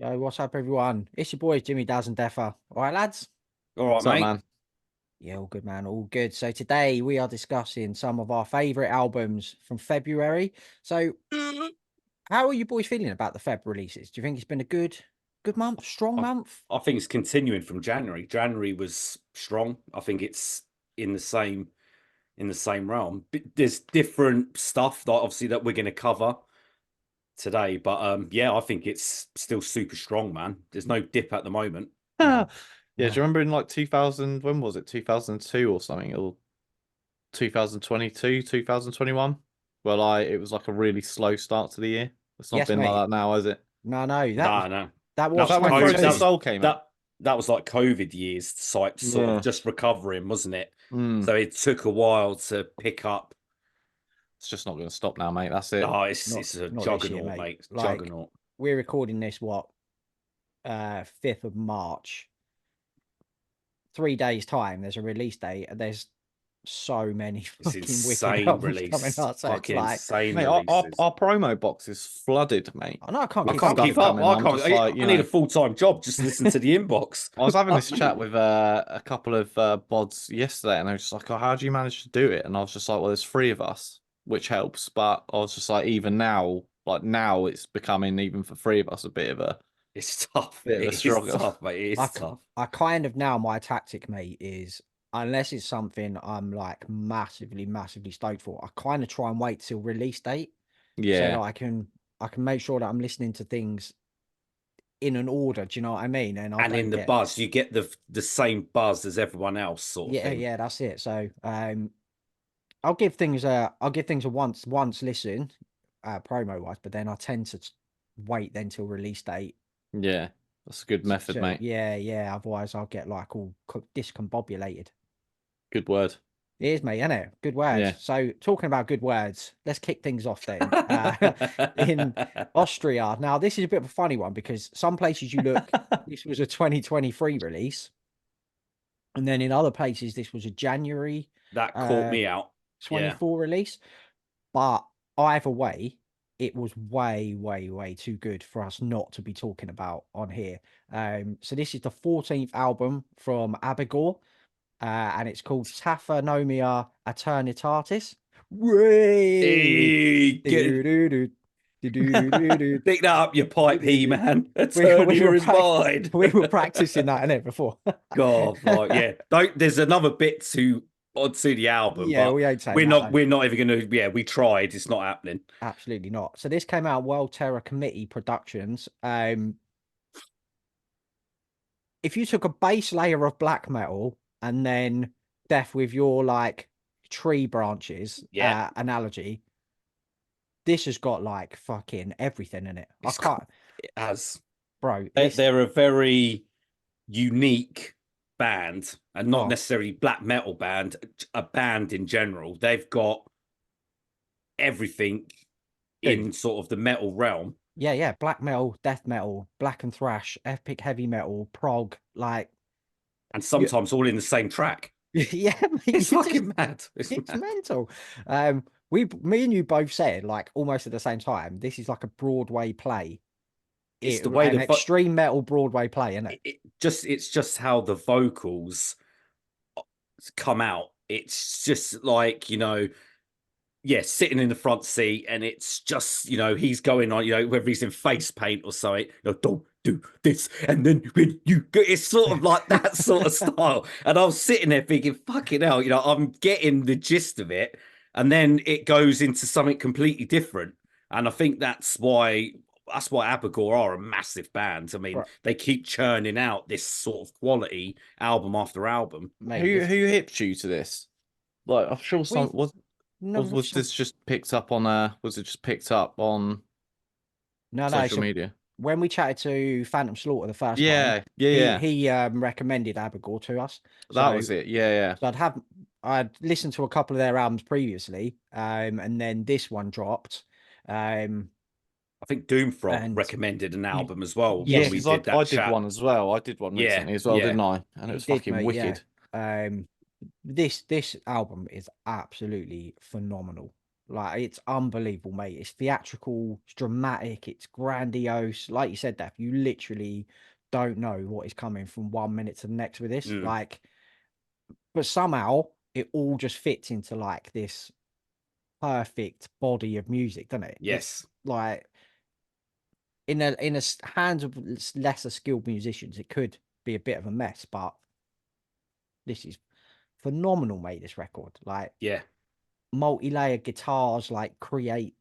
Yo, what's up, everyone? It's your boys, Jimmy, Daz, and Deffer. All right, lads? All right, What's up, mate. man? Yeah, all good, man. All good. So today we are discussing some of our favorite albums from February. So, how are you boys feeling about the Feb releases? Do you think it's been a good month, strong I, month? I think it's continuing from January. January was strong. I think it's in the same realm. There's different stuff that obviously that we're going to cover today, but yeah, I think it's still super strong, man. There's no dip at the moment. No. Yeah, do you remember in like 2000, when was it? 2002 or something, or 2022, 2021? Well, it was like a really slow start to the year. It's not Yes, been like mate. that now, has it? No, No, no, that that was Was was that when COVID. Frozen 22. Soul came out? That was like COVID years, sort of Yeah. just recovering, wasn't it? Mm. So it took a while to pick up. It's just not going to stop now, mate. That's it. Oh, it's Not it's a not this year, juggernaut, mate. mate. Like Juggernaut. we're recording this 5th of March. 3 days time. There's a release date. And there's so many It's fucking wicked insane albums coming release. out. So it's Fucking like, insane Mate, our, our, releases. our promo box is flooded, mate, I know I can't I keep with up can't with stuff it, keep man. up. coming. I I'm can't. just like, I need a full-time job just to listen to the inbox. I was having this chat with a couple of bods yesterday, and I was just like, "Oh, how do you manage to do it?" And I was just like, "Well, there's three of us, which helps." But I was just like, even now, like now, it's becoming even for three of us a It's tough. bit of a It is struggle. tough, mate. It I, is tough. I kind of now my tactic, mate, is unless it's something I'm like massively stoked for, I kind of try and wait till release date so that Yeah, I can make sure that I'm listening to things in an order. Do you know what I mean? And I And in don't the get buzz, you get the same buzz as everyone else, sort of yeah, thing. yeah, that's it. So I'll give things a once listen, promo wise, but then I tend to wait then till release date. yeah, that's a good method, So mate. yeah. Otherwise, I'll get like all discombobulated. Good word. It is, mate, isn't it? Good words. Yeah. So talking about good words, let's kick things off then. In Austria. Now, this is a bit of a funny one because some places you look, this was a 2023 release, and then in other places this was a January That caught uh me out. Yeah. 24 release. But either way, it was way too good for us not to be talking about on here. So this is the 14th album from Abigor, and it's called Taphonomia Eternitatis. Way. Hey, pick that up, your pipe, He-Man. We Eternia were is mine. we were practicing that in it before. God, like, yeah. Don't. There's another bit onto the album, Yeah, but we ain't saying we're that not. though. We're not even gonna. Yeah, we tried. It's not happening. Absolutely not. So this came out World Terror Committee Productions. If you took a base layer of black metal and then death with your like tree branches Yeah, analogy, this has got like fucking everything in it. I it's can't, it has. bro. They're, This they're a very unique band, and not oh necessarily black metal band. A band in general. They've got everything dude, in sort of the metal realm, yeah, black metal, death metal, black and thrash, epic heavy metal, prog, like and you, sometimes all in the same track. yeah, It's mate, you just fucking mad. It's it's mad. mental. Me and you both said like almost at the same time. This is like a Broadway play. It's the way An extreme metal Broadway play, isn't it? it's just how the vocals come out. It's just like, yeah, sitting in the front seat, and it's just, he's going on, whether he's in face paint or something, don't do this, and then when you go, it's sort of like that sort of style. And I was sitting there thinking, fucking hell, I'm getting the gist of it, and then it goes into something completely different. And I think that's why Abigor are a massive band. I mean, Right, they keep churning out this sort of quality album after album. mate. Who hipped you to this? Like, I'm sure some We no, was this just picked up on was it just picked up on no. social So media? when we chatted to Phantom Slaughter the first time, Yeah, yeah, yeah. he recommended Abigor to us. That So was it. Yeah, yeah. so I'd listened to a couple of their albums previously, and then this one dropped, I think Doomfrog and recommended an y- album as well Yeah, when yes, we because did I that did chat. one as well. I did one Yeah, recently as well, yeah. didn't I? And it he was did, fucking mate. Yeah. wicked. Um, this album is absolutely phenomenal. Like, it's unbelievable, mate. It's theatrical, it's dramatic, it's grandiose. Like you said, Daph, you literally don't know what is coming from 1 minute to the next with this. Mm. Like, but somehow it all just fits into like this perfect body of music, doesn't it? It's Yes. like in a hands of lesser skilled musicians, it could be a bit of a mess, but this is phenomenal, mate. This record, like Yeah. multi-layered guitars, like create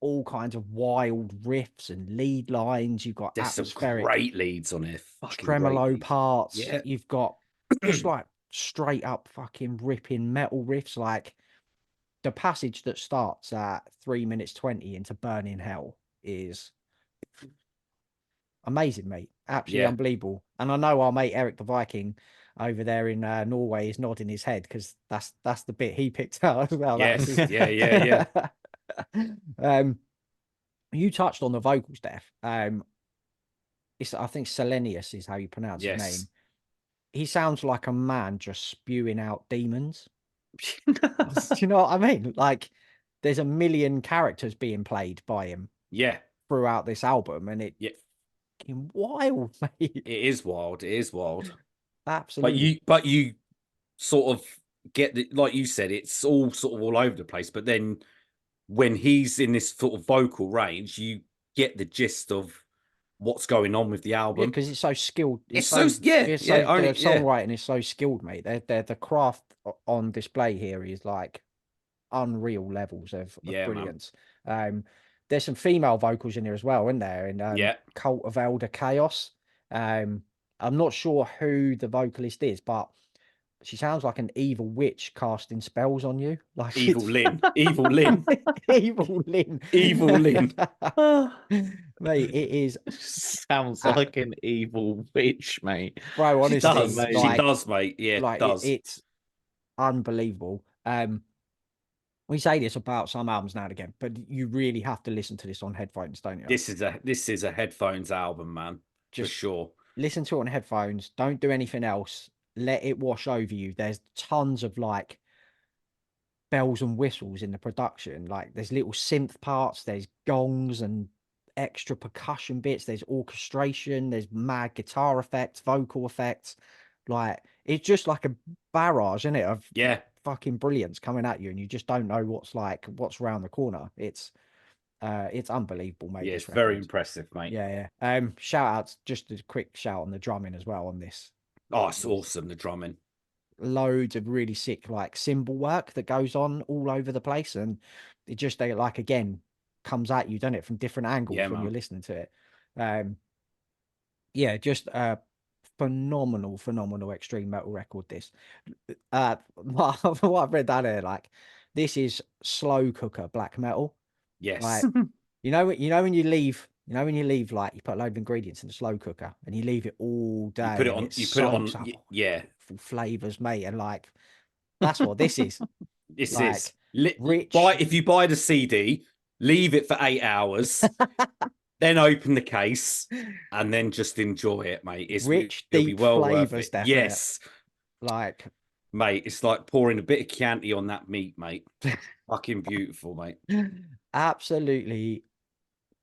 all kinds of wild riffs and lead lines. You've got There's some atmospheric great leads on here. Fucking great tremolo leads. parts. Yeah. You've got just like straight up fucking ripping metal riffs. Like the passage that starts at 3 minutes 20 into Burning Hell is amazing, mate. Absolutely Yeah. unbelievable. And I know our mate Eric the Viking over there in Norway is nodding his head because that's the bit he picked out as well. That was Yes. his... Yeah. You touched on the vocals, Def. It's, I think Selenius is how you pronounce his Yes. name. He sounds like a man just spewing out demons. Do you know what I mean? Like, there's a million characters being played by him Yeah. throughout this album, and it's Yeah. fucking wild, mate. It is wild. It is wild. Absolutely. But you sort of get the, like you said, it's all sort of all over the place. But then when he's in this sort of vocal range, you get the gist of what's going on with the Yeah, album. because it's so skilled. It's so yeah. The songwriting is so skilled, mate. They're the craft on display here is like unreal levels of Yeah, man. brilliance. There's some female vocals in here as well, isn't there? In Yeah. Cult of Elder Chaos. I'm not sure who the vocalist is, but she sounds like an evil witch casting spells on you. Like Evil it's Lynn. Evil Lynn. Evil Lynn. Evil Lynn. Mate, it is Sounds like an evil witch, mate. bro, She honestly, does. amazing. She like, does, mate. Yeah, does. it's unbelievable. We say this about some albums now and again, but you really have to listen to this on headphones, don't you? This is a headphones album, man. For Just sure. listen to it on headphones. Don't do anything else. Let it wash over you. There's tons of like bells and whistles in the production. Like there's little synth parts, there's gongs and extra percussion bits, there's orchestration, there's mad guitar effects, vocal effects. Like it's just like a barrage, isn't it, of Yeah. fucking brilliance coming at you, and you just don't know what's around the corner. It's unbelievable, mate. Yeah, This it's very record. impressive, mate. Yeah. Shout outs, just a quick shout on the drumming as well on this. Oh, it's awesome, the drumming. Loads of really sick like cymbal work that goes on all over the place, and it just like again comes at you, doesn't it, from different angles when you're listening to it. Yeah, just a phenomenal extreme metal record. This what I've read down here, like this is slow cooker black metal. Yes. Like you know when you leave like you put a load of ingredients in the slow cooker and you leave it all day, you put it and on. it You put it on. soaks up Yeah. flavors, mate, and like that's what this is. This Like, is rich. if you buy the CD, leave it for 8 hours, then open the case, and then just enjoy it, mate. Rich, it'll be deep well worth flavors, it. definitely. Yes, like mate. It's like pouring a bit of Chianti on that meat, mate. Fucking beautiful, mate. Absolutely.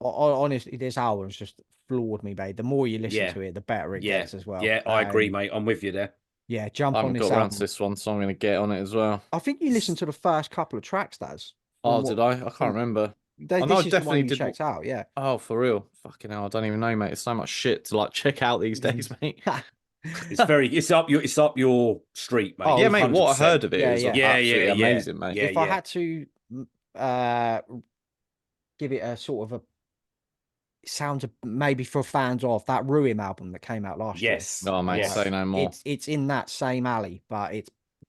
Honestly, this album's just floored me, mate. The more you listen to it, the better it gets as well. Yeah, I agree, mate. I'm with you there. Yeah, I jump on haven't this got around album. to this one, so I'm going to get on it as well. I think you listened to the first couple of tracks, Daz. Oh, did I? I can't remember. I know I This is the one definitely you did. checked out, yeah. Oh, for real? Fucking hell, I don't even know, mate. There's so much shit to like check out these days, mate. It's up your street, mate. Oh, Yeah, mate. What I 100%. heard of it is Yeah, absolutely amazing, mate. If I had to give it a sort of a sound maybe for fans of that Ruin album that came out last year. Yes. Oh, mate, Yes. say no more. It's in that same alley, but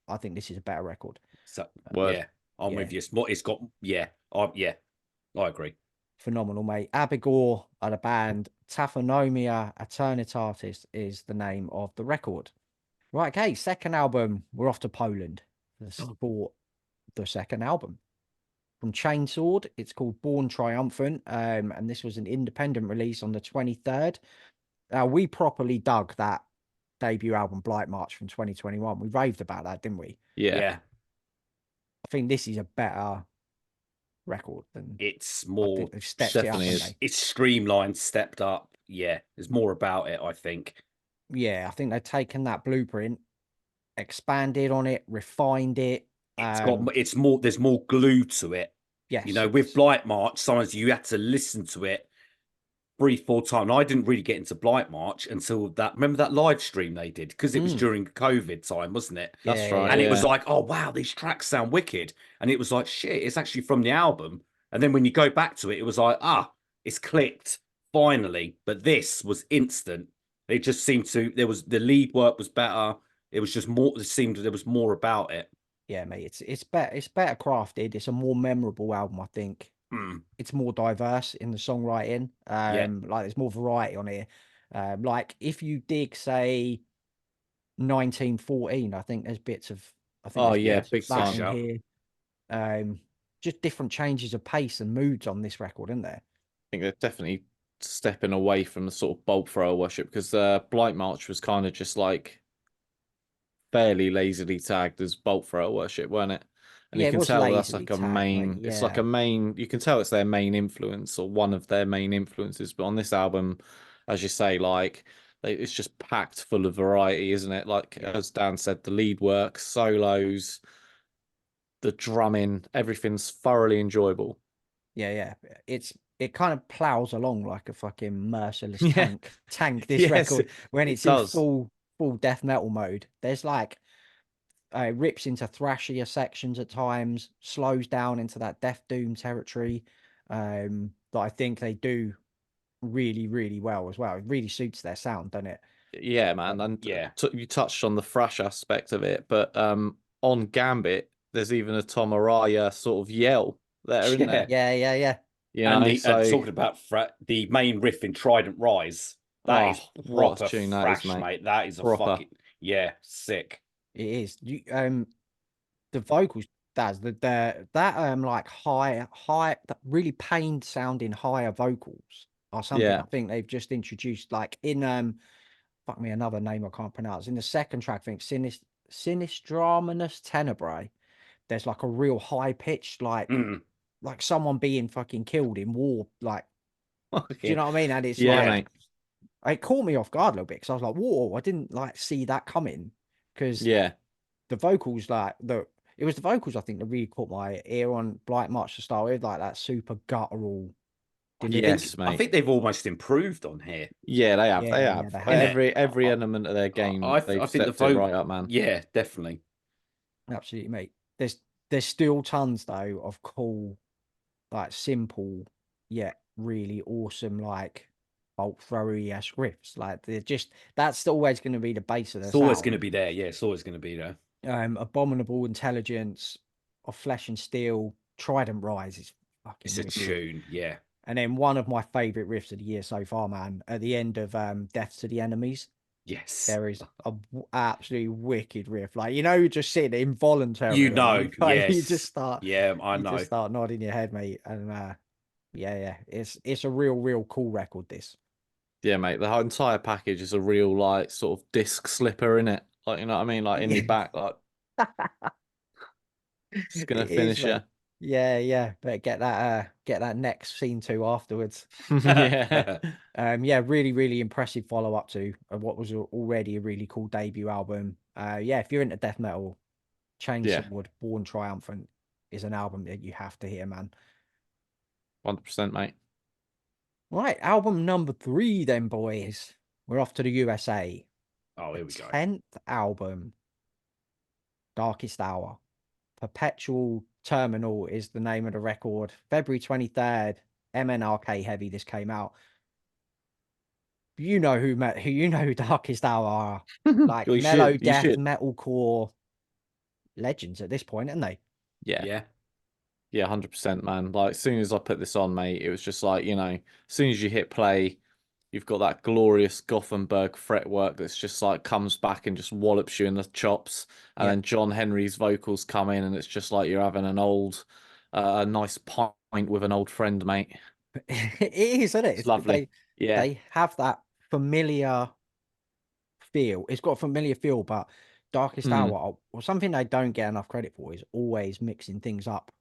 I think this is a better record. So, Word. yeah, I'm Yeah. with you. It's got I agree. Phenomenal, mate. Abigor are the band. Taphonomia Eternitatis is the name of the record. Right, okay, second album. We're off to Poland for the second album. From Chainsword, it's called Born Triumphant, and this was an independent release on the 23rd. We properly dug that debut album, Blight March, from 2021. We raved about that, didn't we? Yeah. I think this is a better record, and It's I more think they've stepped it up, Definitely haven't is. they? it's streamlined, stepped up. Yeah, there's more about it, I think. Yeah, I think they've taken that blueprint, expanded on it, refined it. It's more, there's more glue to it. You Yes, know, with Blight March, sometimes you had to listen to it 3, 4 times. I didn't really get into Blight March until that. Remember that live stream they did, because it was mm, during COVID time, wasn't it? yeah, That's yeah, right. yeah, And it was Yeah. like, oh wow, these tracks sound wicked. And it was like, shit, it's actually from the album. And then when you go back to it, it was like, it's clicked finally. But this was instant. It just seemed to, there was, the lead work was better. It was just more, it seemed there was more about it. yeah, mate. It's better crafted. It's a more memorable album, I think. Mm, It's more diverse in the songwriting. yeah. Like there's more variety on here. Like if you dig, say, 1914, I think Oh there's yeah, Yeah. bits of big Good that time. in shout. here. Um, just different changes of pace and moods on this record, isn't there? Think they're definitely stepping away from the sort of bolt thrower worship because Blight March was kind of just like fairly lazily tagged as bolt thrower worship, weren't it? And you Yeah, it can was tell that's lazily like a tagged, mate. main, it's like Yeah. a main, you can tell it's their main influence or one of their main influences. But on this album, as you say, like it's just packed full of variety, isn't it? Like Yeah. as Dan said, the lead work, solos, the drumming, everything's thoroughly enjoyable. Yeah, yeah. It kind of plows along like a fucking merciless Yeah, tank, this yes, record, it, when it it's in does. full death metal mode. There's like rips into thrashier sections at times, slows down into that death doom territory. That I think they do really, really well as well. It really suits their sound, doesn't it? Yeah, man. Um, And Yeah. you touched on the thrash aspect of it, but on Gambit, there's even a Tom Araya sort of yell there, isn't Yeah. there? yeah, yeah, yeah. You And know, the so talking about the main riff in Trident Rise, that oh, is what a proper tune that is, thrash, mate. mate. That is a Proper. fucking, yeah, sick. It is. The vocals does that like high that really pained sounding higher vocals are something I Yeah. think they've just introduced, like in fuck me, another name I can't pronounce. In the second track, I think Sinistraminus Tenebrae, there's like a real high pitched Mm, like someone being fucking killed in war, like, do you Okay. know what I mean? And it's Yeah, yeah. like mate. it caught me off guard a little bit because I was like, whoa, I didn't like see that coming, because Yeah. the vocals, like it was the vocals I think that really caught my ear on Blight March to start with, like that super guttural I delivery. Yes, I mate. think they've almost improved on here, Yeah, they have. They Yeah, yeah, have. they in have. it. Every element of their game, I they've think the stepped it vote, right up, man. yeah, definitely. Absolutely, mate. There's still tons though of cool, like simple yet really awesome, like bolt throwery esque riffs. Like they're just that's always going to be the base of their It's always going to sound. be there. Yeah, it's always going to be there. Abominable Intelligence of Flesh and Steel, Trident Rise is It's fucking a wicked. tune. Yeah. And then one of my favorite riffs of the year so far, man, at the end of Death to the Enemies, Yes. there is a absolutely wicked riff. Like, you're just sitting You involuntarily, know. Yes. Yeah, I you just know. start nodding your head, mate. And yeah, yeah, it's a real cool record. This, Yeah, mate. The whole entire package is a real like sort of disc slipper in it. Like you know what I mean? Like in your yeah, back, like it's it gonna is, finish you. mate. Yeah, yeah. But get that next scene too afterwards. Yeah. Yeah, really impressive follow up to what was already a really cool debut album. Yeah, if you're into death metal, Yeah. Chainsaw Wood, Born Triumphant is an album that you have to hear, man. 100%, mate. Right, album number 3, then, boys. We're off to the USA. Oh, The here we go. 10th album, Darkest Hour. Perpetual Terminal is the name of the record. February 23rd, MNRK Heavy. This came out. Who Darkest Hour are. Like You should. mellow You death, should. metalcore legends at this point, aren't they? Yeah. Yeah. Yeah, 100%, man. Like, as soon as I put this on, mate, it was just like, you know, as soon as you hit play, you've got that glorious Gothenburg fretwork that's just like comes back and just wallops you in the chops. And Yeah. then John Henry's vocals come in, and it's just like you're having a nice pint with an old friend, mate. It is, isn't it? It's lovely. Yeah. They have that familiar feel. It's got a familiar feel, but Darkest Mm. Hour, or something they don't get enough credit for, is always mixing things up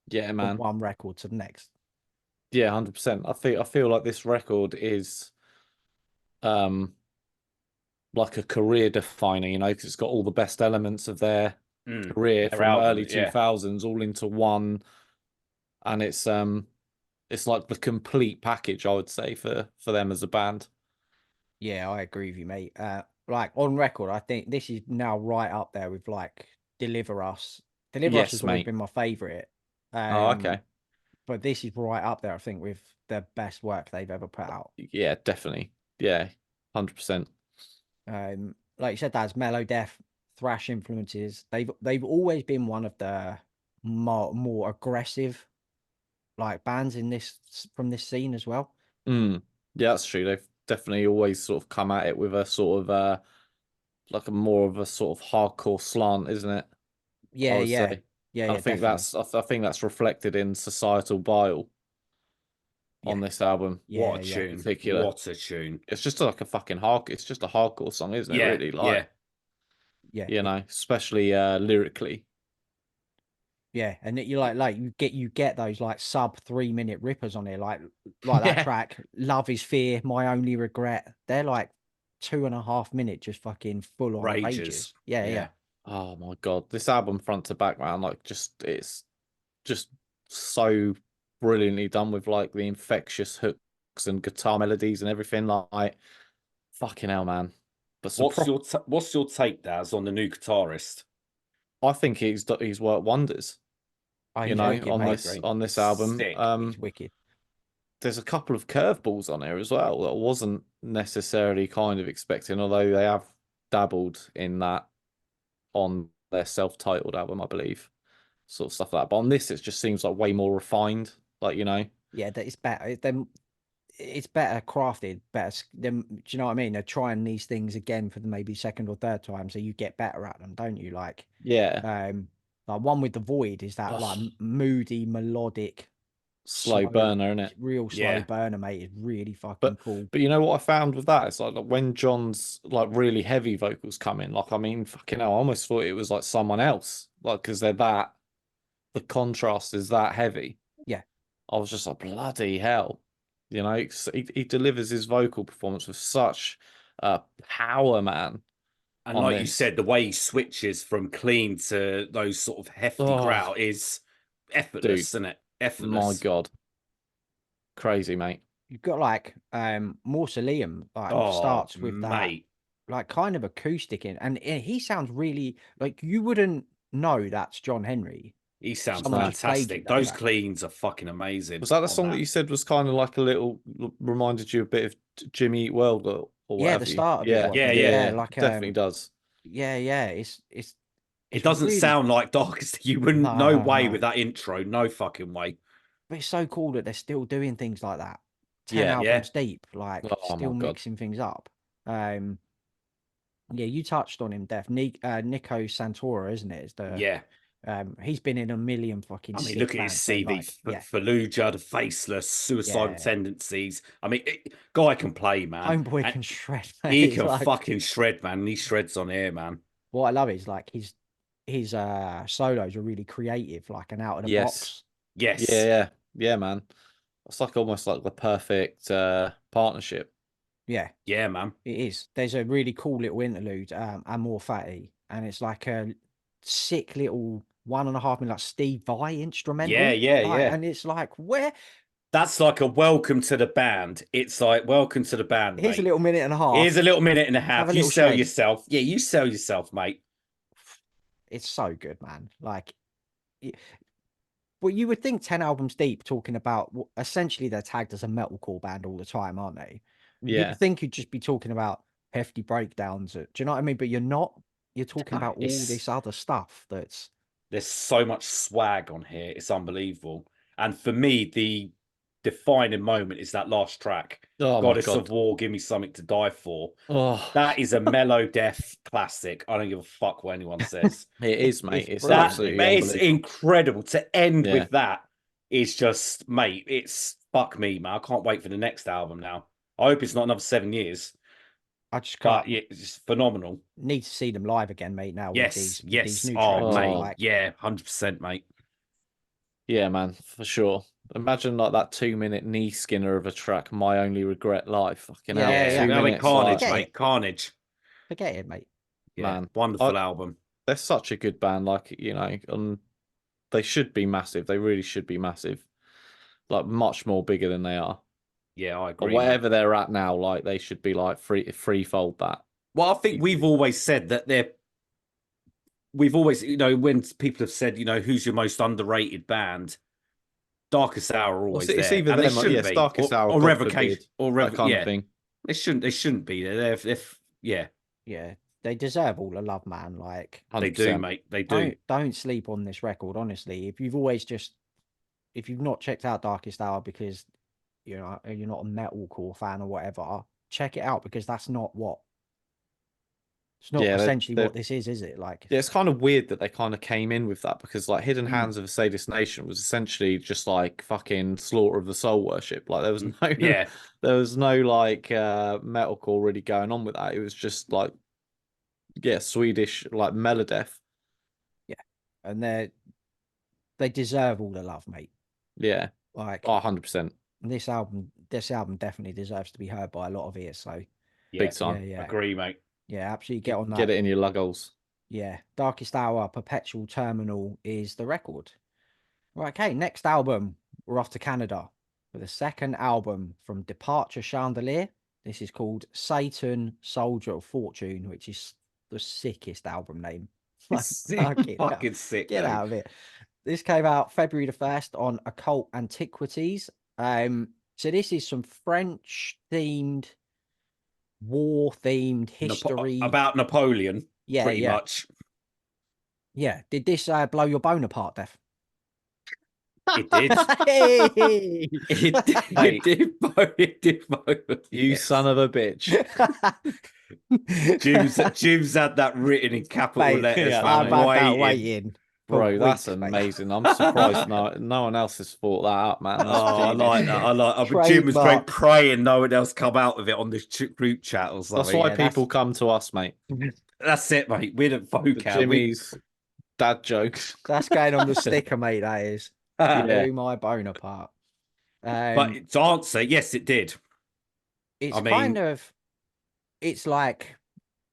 Yeah, from man. one record to the next. Yeah, 100%. I feel like this record is um like a career definer, you know, because it's got all the best elements of their career Their from album, early yeah. 2000s all into one, and it's like the complete package, I would say, for them as a band. Yeah, I agree with you, mate. Like on record, I think this is now right up there with like Deliver Us. Deliver Us has Yes, always mate. been my favorite. Oh, Um, okay. but this is right up there, I think, with the best work they've ever put out. Yeah, definitely. Yeah, 100%. Like you said, that's mellow death, thrash influences. They've always been one of the more aggressive like bands in this from this scene as well. Mm. Yeah, that's true. They've definitely always sort of come at it with a sort of like a more of a sort of hardcore slant, isn't it? I Yeah, would say. yeah, yeah, And yeah, definitely. I think that's reflected in Societal Bile Yeah, on this album What yeah, a yeah, in tune. particular. What a tune. It's just like a fucking hard. It's just a hardcore song, isn't it? Yeah, Really, like, yeah. yeah. you know, especially lyrically. Yeah, and you like you get those like sub 3 minute rippers on here, like that Yeah. track, Love is Fear, My Only Regret. They're like 2.5 minute, just fucking full on Rages. rages. Yeah, yeah, Yeah. Oh my God, this album front to back, man, like just it's just so brilliantly done with like the infectious hooks and guitar melodies and everything. Like, fucking hell, man. But some What's pro. your take, Daz, on the new guitarist? I think he's worked wonders, oh, you he's know, wicked, I mate. agree. on this album. Sick. He's wicked. There's a couple of curveballs on here as well that I wasn't necessarily kind of expecting, although they have dabbled in that on their self-titled album, I believe, sort of stuff like that. But on this, it just seems like way more refined, like, you know. Yeah, that it's better. It's better crafted, them. Do you know what I mean? They're trying these things again for the maybe second or third time, so you get better at them, don't you? Yeah. Um, like one with the Void is that like Oh, moody, melodic, slow slow, burner, isn't it? real slow Yeah. burner, mate. Is really fucking But cool. but you know what I found with that? It's like when John's like really heavy vocals come in, like, I mean, fucking hell, I almost thought it was like someone else, like, because they're that, the contrast is that heavy. Yeah, I was just like, bloody hell. You know, he delivers his vocal performance with such power, man, And on like you this. said, the way he switches from clean to those sort of hefty growl Oh, is effortless, dude, isn't it? my Effortless. God. Crazy, mate. you've got like Mausoleum like Oh, starts with that mate. like kind of acoustic and he sounds really like you wouldn't know that's John Henry He if sounds someone No. just played you fantastic. that Those track. cleans are fucking amazing Was that the on song that that. you said was kind of like a little reminded you a bit of Jimmy Eat World or Yeah, the whatever? start of it Yeah, was, Yeah, mate. yeah, yeah. Yeah, yeah. like It definitely does. yeah, yeah. It It's doesn't really sound like Darkest. You wouldn't, no no, way no. with that intro. No fucking way. But it's so cool that they're still doing things like that. 10 Yeah. Yeah. albums deep, like Oh my still God. mixing things up. Um, yeah, you touched on him, Def. Nico Santora, isn't it? Is the Yeah. he's been in a million fucking I mean, sick look at his bands. So CV. like, yeah, Fallujah, The Faceless, Suicidal yeah. Tendencies. I mean, guy can play, man. Homeboy And can shred, mate. he It's can like fucking shred, man. And he shreds on air, man. what I love is like his solos are really creative, like an out of the Yes. box. Yeah, Yes. yeah. Yeah, man. It's like almost like the perfect partnership. Yeah, Yeah, man. it is. There's a really cool little interlude, Amor Fati, and it's like a sick little 1.5 minute like Steve Vai Yeah, instrumental. yeah, Like, yeah. and it's like, where That's like a welcome to the band. It's like, welcome to the band, here's a mate. little minute and a Here's half. a little minute and a Have half. a You little sell shred. yourself. Yeah, you sell yourself, mate. It's so good, man. Like, well, you would think 10 albums deep, talking about essentially they're tagged as a metalcore band all the time, aren't they? You'd Yeah. think you'd just be talking about hefty breakdowns. Do you know what I mean? But you're not. You're talking No, about all this other stuff that's there's so much swag on here. It's unbelievable. And for me, the defining moment is that last track, Oh my Goddess God. of War, Give Me Something to Die For. Oh, That is a mellow death classic. I don't give a fuck what anyone says. it is, mate. it's It's That brilliant. absolutely it's unbelievable. incredible. To end Yeah. with that is just, mate, it's fuck me, man. I can't wait for the next album now. I hope it's not another 7 years. I just But can't yeah, it's phenomenal. need to see them live again, mate. Now with Yes, these yes. new Oh, tracks, mate. Oh, like Yeah, 100%, mate. Yeah, man, for sure. Imagine like that 2 minute knee skinner of a track, My Only Regret Life. Fucking hell. Yeah, Yeah, yeah. Two I mean, minutes, like, Carnage, Forget mate, it. Carnage. Forget it, mate. Yeah, man. I, wonderful album. they're such a good band, like, and they should be massive. They really should be massive. Like much more bigger than they are. Yeah, I Or agree, mate. whatever they're at now, like they should be like threefold that. Well, I think we've always said that we've always, when people have said, who's your most underrated band, Darkest Hour are Well, always it's there, either and they them, shouldn't yes, be, Darkest Hour, or God Revocation, forbid, or that kind of yeah, thing. they shouldn't be there. Yeah, Yeah, they deserve all the love, man. Like, they do, 100%. mate. They do. don't sleep on this record, honestly. If you've not checked out Darkest Hour because you're not a metalcore fan or whatever, check it out because that's not what it's not Yeah, essentially they're what this is it? Like, yeah, it's kind of weird that they kind of came in with that because like Hidden mm, Hands of a Sadist Nation was essentially just like fucking Slaughter of the Soul worship. Like there was no Yeah, there was no like metalcore really going on with that. It was just like yeah, Swedish like Melodeath. yeah, and they deserve all the love, mate. Yeah. Like, Oh, 100%. this album definitely deserves to be heard by a lot of ears. So, yeah, Big yeah, time. yeah, agree, mate. yeah, absolutely get on Get that. it in your lugholes. Yeah, Darkest Hour, Perpetual Terminal is the record. Right, okay, next album, we're off to Canada for the second album from Departure Chandelier. This is called Satan, Soldier of Fortune, which is the sickest album name. Like, It's fucking hell. fucking sick, Get though. out of it. This came out February the 1st on Occult Antiquities. So this is some French themed, war themed history. About Napoleon, Yeah, pretty yeah, much. yeah. Did this blow your bone apart, Def? It did. Hey! It Mate, did both. It did both. you son Yes. of a bitch. Jim's had that written in capital Mate, letters, Yeah, I've man. mate. had that Waiting. waiting for Bro, that's weeks, mate. amazing. I'm surprised no one else has thought that up, man. That's Oh, I genius. like that. I like. I mean, Jim was great Trademark. praying no one else come out of it on this group chat or That's something. why Yeah, people come to us, mate. That's it, mate. We're the The vocal. Jimmy's dad jokes. that's going on the sticker, mate. That is. Yeah. Blew my bone apart. But to answer, yes, it did. It's I kind mean, of, it's like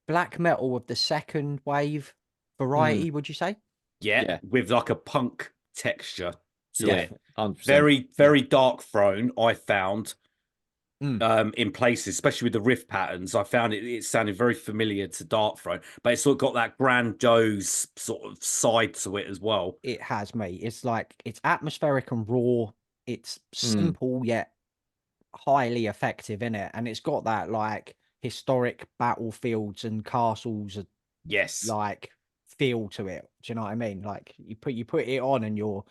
black metal of the second wave variety, would you say? yeah, Yeah. with like a punk texture to Yeah. it. 100%. Very, very dark throne, I found. Mm. In places, especially with the riff patterns, I found it sounded very familiar to Dark Throne, but it's sort of got that grandiose sort of side to it as well. It has, mate. It's like, it's atmospheric and raw. It's Mm. simple yet highly effective in it. And it's got that like historic battlefields and castles Yes. like feel to it. Do you know what I mean? Like you put it on and you're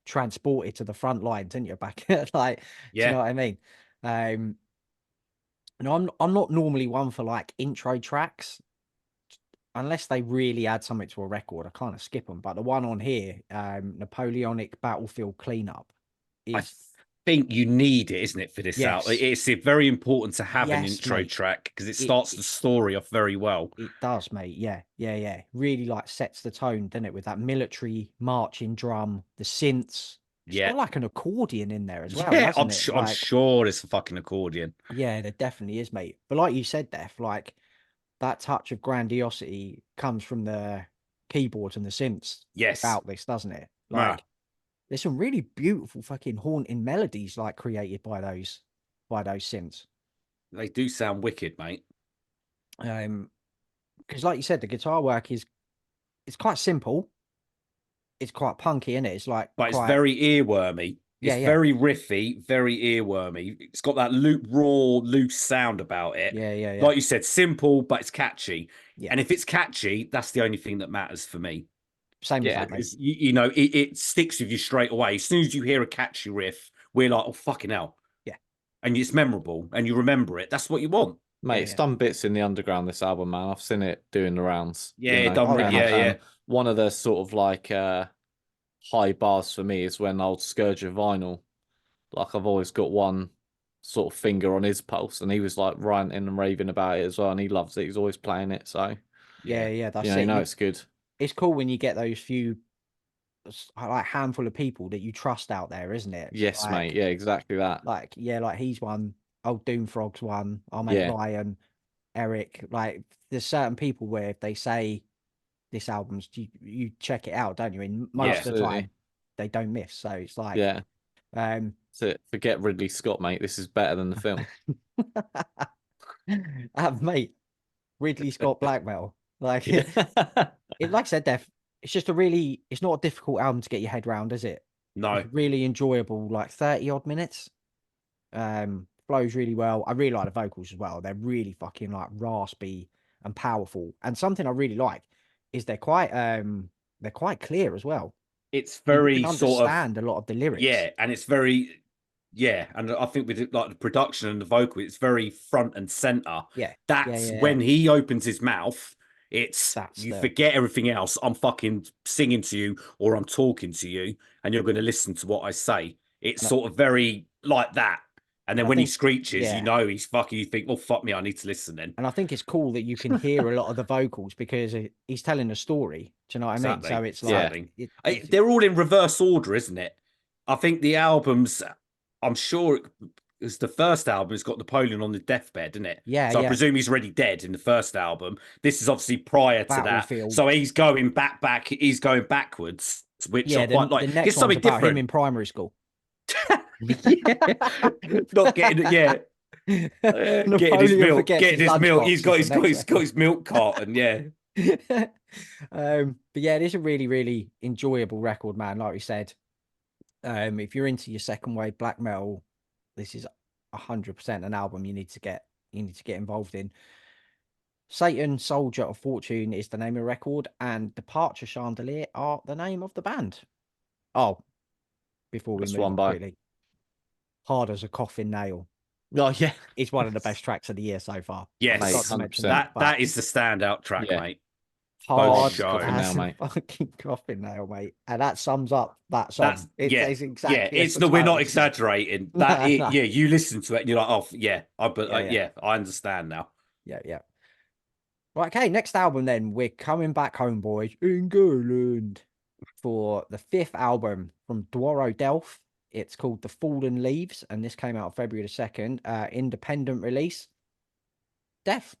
transported to the front lines and you're back like, do you Yeah. know what I mean? No, I'm not normally one for like intro tracks unless they really add something to a record. I kind of skip them. But the one on here, Napoleonic Battlefield Cleanup, I is think you need it, isn't it, for this out? yes, It's very important to have an yes, intro mate. track because it It, starts it the story off very well. it does, mate. Yeah, yeah, yeah. Really like sets the tone, doesn't it? With that military marching drum, the synths. It's Yeah. got like an accordion in there as well, Yeah, hasn't it? I'm Like, sure it's a fucking accordion. yeah, there definitely is, mate. But like you said, Def, like that touch of grandiosity comes from the keyboards and the synths Yes. throughout this, doesn't it? Yeah. Like, there's some really beautiful fucking haunting melodies like created by those synths. They do sound wicked, mate. Because like you said, the guitar work is it's quite simple. It's quite punky, isn't it? It's like But it's quite very earwormy. yeah, It's yeah, very riffy, very earwormy. It's got that raw, loose sound about it. yeah, yeah, yeah. Like you said, simple, but it's catchy. Yeah. And if it's catchy, that's the only thing that matters for me. Same as Yeah, that, mate. Because, it sticks with you straight away. As soon as you hear a catchy riff, we're like, oh, fucking hell. Yeah. And it's memorable and you remember it. That's what you want. mate, Yeah, it's yeah. done bits in the underground, this album, man. I've seen it doing the rounds. Yeah, you know, Oh, and, yeah. one of the sort of like high bars for me is when old Scourge of Vinyl, like I've always got one sort of finger on his pulse, and he was like ranting and raving about it as well, and he loves it. He's always playing it, so Yeah, yeah, that's you it. know it's good. It's cool when you get those few like handful of people that you trust out there, isn't it? Yes, Like, mate. Yeah, exactly that. like yeah, like he's one. Old Doomfrog's one. Our mate Yeah. Ryan, Eric. Like, there's certain people where if they say this album's, you check it out, don't you? And most of the Absolutely. time, they don't miss. So it's like, Yeah. um, So forget Ridley Scott, mate. This is better than the film. mate, Ridley Scott black metal. Like, Yeah. like I said, Def, it's just a really, it's not a difficult album to get your head round, is it? No, It's really enjoyable, like 30 odd minutes. Flows really well. I really like the vocals as well. They're really fucking like raspy and powerful. And something I really like is they're quite clear as well. it's You can very sort of, understand a lot of the lyrics. yeah, and it's very, yeah, and I think with it, like the production and the vocal, it's very front and center. Yeah. That's when he opens his mouth. It's That's you the forget everything else. I'm fucking singing to you, or I'm talking to you, and you're going to listen to what I say. It's and I, sort of very like that. And then and I when he think screeches, you yeah. know he's fucking. You think, oh fuck me, I need to listen then. And I think it's cool that you can hear a lot of the vocals because he's telling a story. Do you know what I mean? So Exactly, it's like exactly. it's They're all in reverse order, isn't it? I think the albums. I'm sure it's the first album has got Napoleon on the deathbed, isn't it? yeah, So I yeah. presume he's already dead in the first album. This is obviously prior to that, Battlefield. so he's going back. He's going backwards, which I Yeah, quite the like. next It's one's something about him different. in primary school. Yeah, not getting it. Yeah, getting his Napoleon milk, forgets getting his his milk. lunchbox He's is got the he's got next he's got record. his milk carton. Yeah, But yeah, it is a really, really enjoyable record, man. Like we said, if you're into your second wave black metal, this is 100% an album you need to get involved in. Satan, Soldier of Fortune is the name of the record, and Departure Chandelier are the name of the band. Oh, before we That's move one on by. quickly, Hard as a Coffin Nail Oh yeah. is one of the best tracks of the year so far. I Mate, forgot yes, to mention that, 100%. but that is the standout track, Yeah. mate. hard Hardest coffin show. now, as a mate. fucking coffin nail, mate. And that sums up that That's song. It's, yeah, it's yeah. exactly as It's the no, we're title not suggests. exaggerating. No, no. Yeah, you listen to it and you're like, oh yeah, Yeah, yeah. yeah, I understand now. Yeah, yeah. Right, okay, next album then. We're coming back home, boys, England, for the fifth album from Dwaro Delph. It's called The Fallen Leaves, and this came out February the 2nd. Independent release. Def.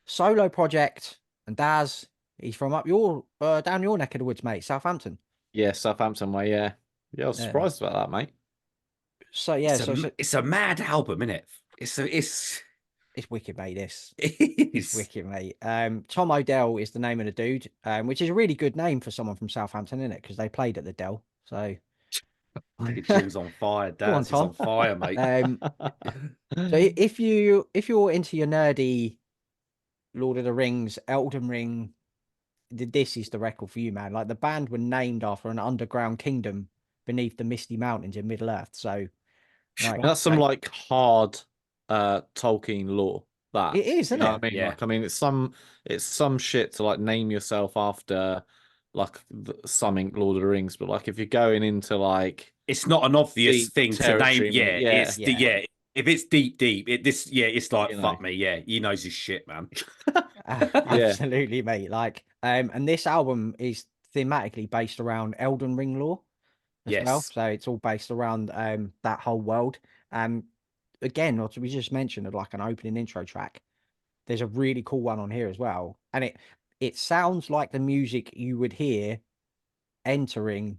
Solo project. And Daz, he's from up your down your neck of the woods, mate. Southampton. Yeah, Southampton way, yeah. Yeah, I was Yeah. surprised about that, mate. So yeah, so It's a mad album, isn't it? It's it's wicked, mate. This it it's is. wicked, mate. Tom O'Dell is the name of the dude, which is a really good name for someone from Southampton, isn't it? Because they played at the Dell. So Your gym's on fire, go on, Daz. It's Tom. on fire, mate. So if you're into your nerdy Lord of the Rings, Elden Ring, this is the record for you, man. Like, the band were named after an underground kingdom beneath the misty mountains in Middle Earth. So like, That's some like hard Tolkien lore. That it is, you isn't know it? what I mean? Yeah. Like, I mean, it's some shit to like name yourself after like something Lord of the Rings, but like if you're going into like It's not an obvious deep thing to name. territory, Yeah, mate, yeah, it's yeah. If it's deep, it's like you know, fuck me. Yeah, he knows his shit, man. yeah, Absolutely, mate. Like, and this album is thematically based around Elden Ring lore as well. Yes. So it's all based around that whole world. Again, what we just mentioned of like an opening intro track. There's a really cool one on here as well, and it sounds like the music you would hear entering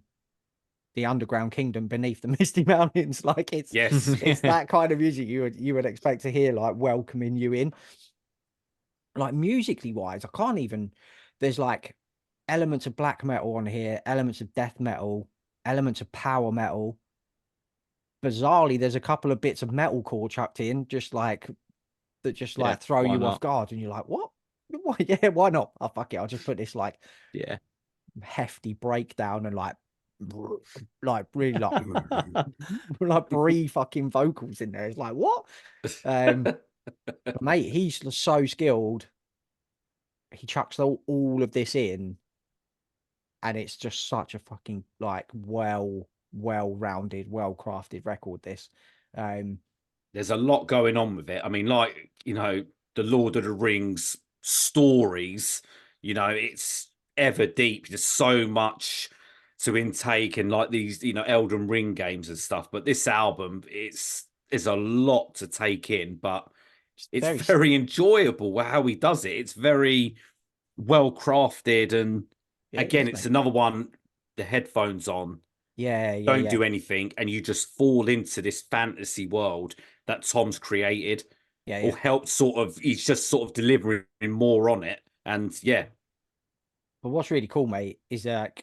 the underground kingdom beneath the misty mountains. Like, Yes. it's that kind of music you would expect to hear, like welcoming you in. Like, musically wise, I can't even. There's like elements of black metal on here, elements of death metal, elements of power metal. Bizarrely, there's a couple of bits of metalcore chucked in, just like that, just Yeah, like throw why you off not? guard, and you're like, what? Why? Yeah, why not? Oh, fuck it, I'll just put this like Yeah. hefty breakdown and like really like like Brie fucking vocals in there. It's like, what? But mate, he's so skilled. He chucks all of this in, and it's just such a fucking like well-rounded, well-crafted record. This, There's a lot going on with it. I mean, like, the Lord of the Rings stories, it's ever deep. There's so much to intake and like these, Elden Ring games and stuff. But this album, it's a lot to take in, but It's it's very, very enjoyable how he does it. It's very well crafted, and yeah, it again, is, it's mate. another one. The headphones on, Yeah, yeah, don't yeah, do anything, and you just fall into this fantasy world that Tom's created yeah, or yeah. helped sort of. He's just sort of delivering more on it, and yeah, But what's really cool, mate, is that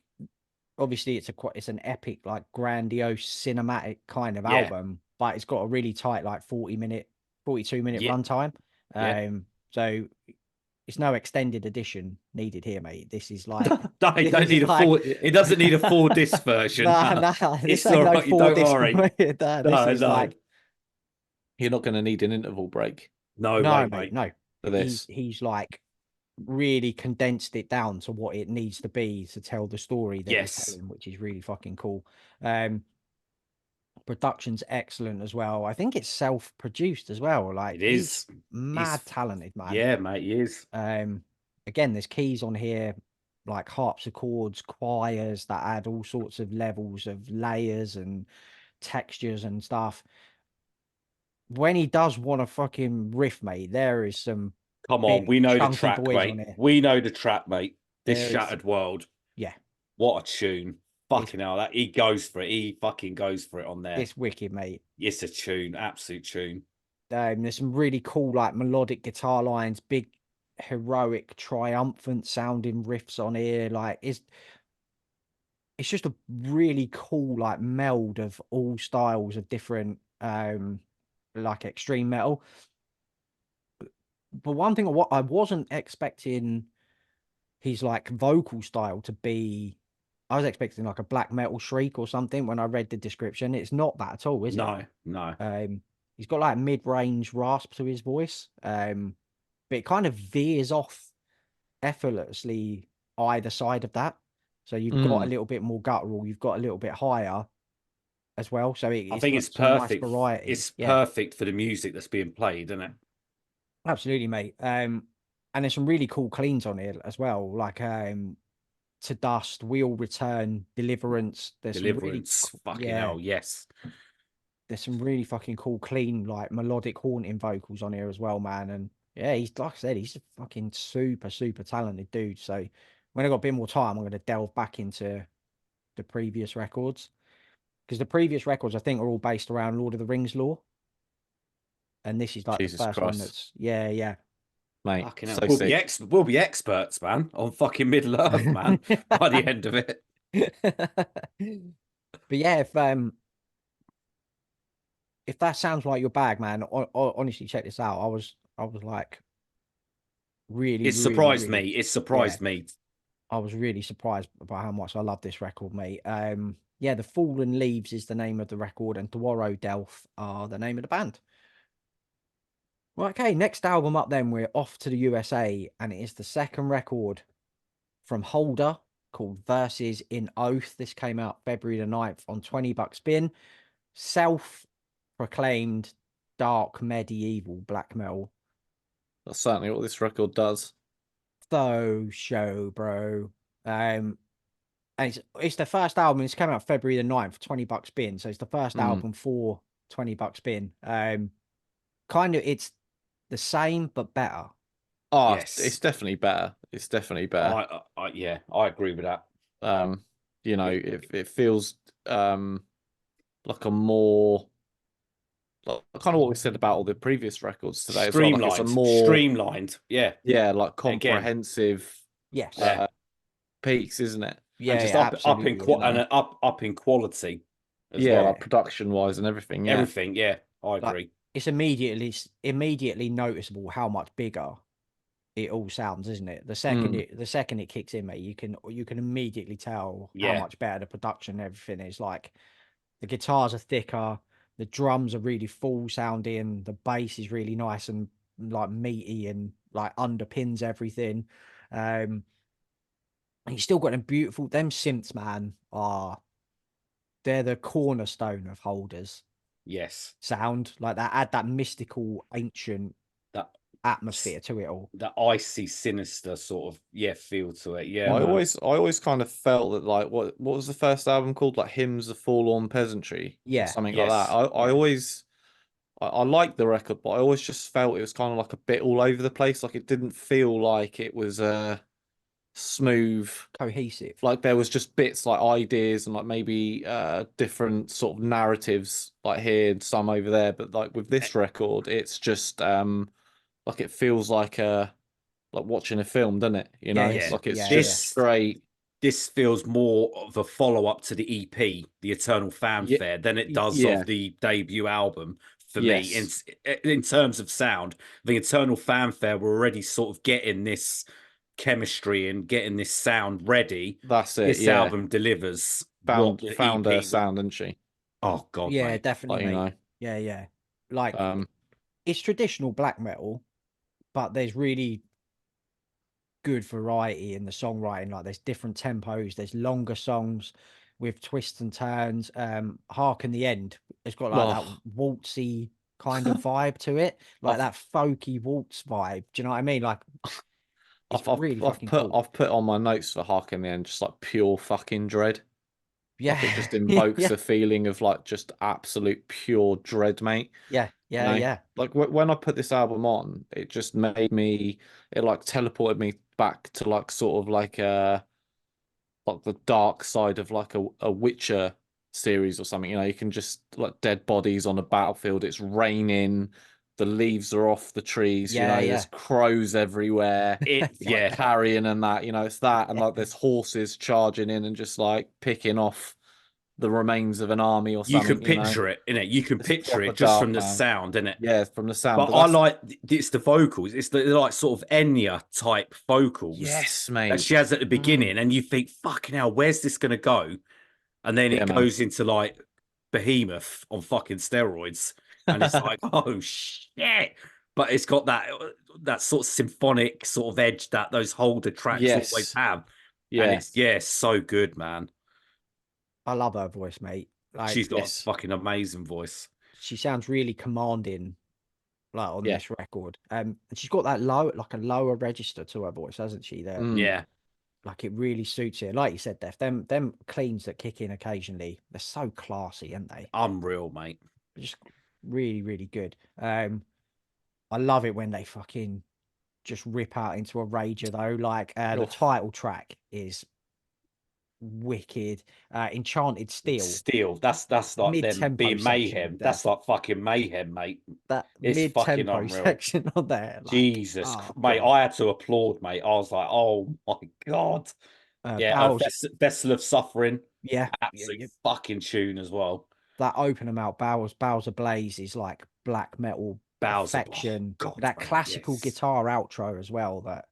obviously it's an epic, like grandiose cinematic kind of yeah, album, but it's got a really tight, like 40-minute, 42-minute yeah, runtime. yeah. So it's no extended edition needed here, mate. This is like No, it this don't is need a like full. It doesn't need a full disc version. nah, No, nah, this it's ain't all no right. You four don't disc. worry. Nah, this No, is no, like You're not going to need an interval break no no, way, mate, mate. no. for this. He's like really condensed it down to what it needs to be to tell the story that he's Yes, telling, which is really fucking cool. Um, Production's excellent as well. I think it's self-produced as well. Like it he's is. mad He's talented, man. yeah, mate. He is. Again, there's keys on here like harpsichords, choirs that add all sorts of levels of layers and textures and stuff. When he does want to fucking riff, mate, there is some Come on, big we know the chunky track, boys on mate. here. We know the track, mate. This There is, Shattered World. yeah, What a tune. it's Fucking hell, that he goes for it. He fucking goes for it on there. it's wicked, mate. It's a tune, absolute tune. There's some really cool like melodic guitar lines, big heroic, triumphant sounding riffs on here. Like it's just a really cool like meld of all styles of different like extreme metal. But one thing what I wasn't expecting his like vocal style to be, I was expecting like a black metal shriek or something when I read the description. It's not that at all, is it? No, no. He's got like mid-range rasp to his voice. But it kind of veers off effortlessly either side of that. So you've got a Mm. little bit more guttural, you've got a little bit higher as well. So I it's think got it's some nice perfect. variety. It's Yeah, perfect for the music that's being played, isn't it? absolutely, mate. And there's some really cool cleans on here as well, like To Dust, We'll Return, Deliverance. There's some really, Deliverance. Fucking yeah, hell, yes. there's some really fucking cool, clean, like melodic haunting vocals on here as well, man. And yeah, he's like I said, he's a fucking super, super talented dude. So when I got a bit more time, I'm going to delve back into the previous records because the previous records I think are all based around Lord of the Rings lore, and this is like the Jesus first one Christ, that's yeah. mate, Fucking hell. so sick. We'll be experts, man, on fucking Middle Earth, man, by the end of it. But yeah, if that sounds like your bag, man, honestly, check this out. I was like really, It really, surprised really, me. It yeah. surprised me. I was really surprised by how much I love this record, mate. Yeah, The Fallen Leaves is the name of the record, and Dwaro Delph are the name of the band. Right, okay, next album up, then we're off to the USA, and it is the second record from Holder called Verses in Oath. This came out February the 9th on 20 bucks spin. Self-proclaimed dark medieval black metal. That's certainly what this record does. So show, bro. And it's the first album. It's come out February the 9th, 20 bucks bin. So it's the first Mm. album for 20 bucks bin. Kind of it's the same but better. Oh, it's Yes. definitely better. It's definitely better. Yeah, I agree with that. You know, It, it feels like a more like kind of what we said about all the previous records today as well. Like it's a more streamlined. Yeah. like Again, comprehensive Yes. yeah. piece, isn't it? And Yeah, just yeah, up in absolutely is, man. up in quality as Yeah, well. like Yeah. production wise and everything. Yeah. Everything, yeah, I Like agree. it's immediately noticeable how much bigger it all sounds, isn't it? Mm. The second it kicks in, mate, you can immediately tell how Yeah, much better the production and everything is. Like the guitars are thicker, the drums are really full sounding, the bass is really nice and like meaty and like underpins everything. And you still got them beautiful them synths, man, are they're the cornerstone of Holders yes. sound. Like that add that mystical ancient That atmosphere to it all. That icy, sinister sort of feel to it. Yeah, I man. always kind of felt that like what was the first album called? Like Hymns of Forlorn Peasantry or Yeah, something like that. Yes. I yeah, always I liked the record, but I always just felt it was kind of like a bit all over the place. Like it didn't feel like it was smooth. cohesive. Like there was just bits like ideas and like maybe different sort of narratives like here and some over there. But like with Eh, this record, it's just like it feels like watching a film, doesn't it? You know, Yes, Yeah. like it's yeah, yeah, just This straight. this feels more of a follow-up to the EP, the Eternal Yeah, Fanfare, than it does yeah, of the debut album for me. yes, In terms of sound, the Eternal Fanfare were already sort of getting this chemistry and getting this sound ready. that's it. This Yeah, album delivers what found the found her EP. sound, didn't she? Oh God, yeah, mate. definitely, Like you mate. know, Yeah, yeah. Like um, it's traditional black metal, but there's really good variety in the songwriting. Like there's different tempos, there's longer songs with twists and turns. Hark in the End, it's got like that oh, waltzy kind of vibe to it, like I've that folky waltz vibe. Do you know what I mean? Like it's I've I've really I've fucking put cool. I've put on my notes for Hark in the End just like pure fucking dread. Yeah, Like it just invokes yeah, a feeling of like just absolute pure dread, mate. yeah, You yeah, know, yeah, like when I put this album on, it just made me, it like teleported me back to like sort of like the dark side of like a Witcher series or something. You know, you can just like dead bodies on a battlefield. It's raining, the leaves are off the trees. You yeah, know, there's yeah, crows everywhere. It's like Yeah. carrion and that. You know, it's that and like there's horses charging in and just like picking off the remains of an army or You can something. You know, picture it, innit? You can it's picture proper it just from dark, the man. sound, innit? Yeah, from the sound, But but I that's like it's the vocals. It's the like sort of Enya type vocals yes, that mate. she has at the Mm. beginning, and you think, "Fucking hell, where's this gonna go?" And then Yeah, it man. goes into like Behemoth on fucking steroids, and it's like, "Oh shit!" But it's got that sort of symphonic sort of edge that those Holder tracks always Yes. have, and Yeah. it's so good, man. I love her voice, mate. She's Like got a Yes. fucking amazing voice. she sounds really commanding, like on Yeah. this record. And she's got that low, like a lower register to her voice, hasn't she? That Mm. Yeah, like it really suits it. Like you said, Def, them cleans that kick in occasionally, they're so classy, aren't they? unreal, mate. They're just really, really good. I love it when they fucking just rip out into a rager though. Like the Oh, title track is wicked. Enchanted Steel, Steel. That's like mid them tempo being section, mayhem. Def. That's like fucking mayhem, mate. That It's mid fucking tempo unreal. section on there, like, Jesus, oh mate, god. I had to applaud, mate. I was like, oh my god. Yeah, Bowels, Vessel of Suffering, yeah, yeah, absolute yeah. fucking tune as well. That opening out, Bowels Ablaze is like black metal Bowser, oh perfection. god, That mate, classical yes. guitar outro as well. That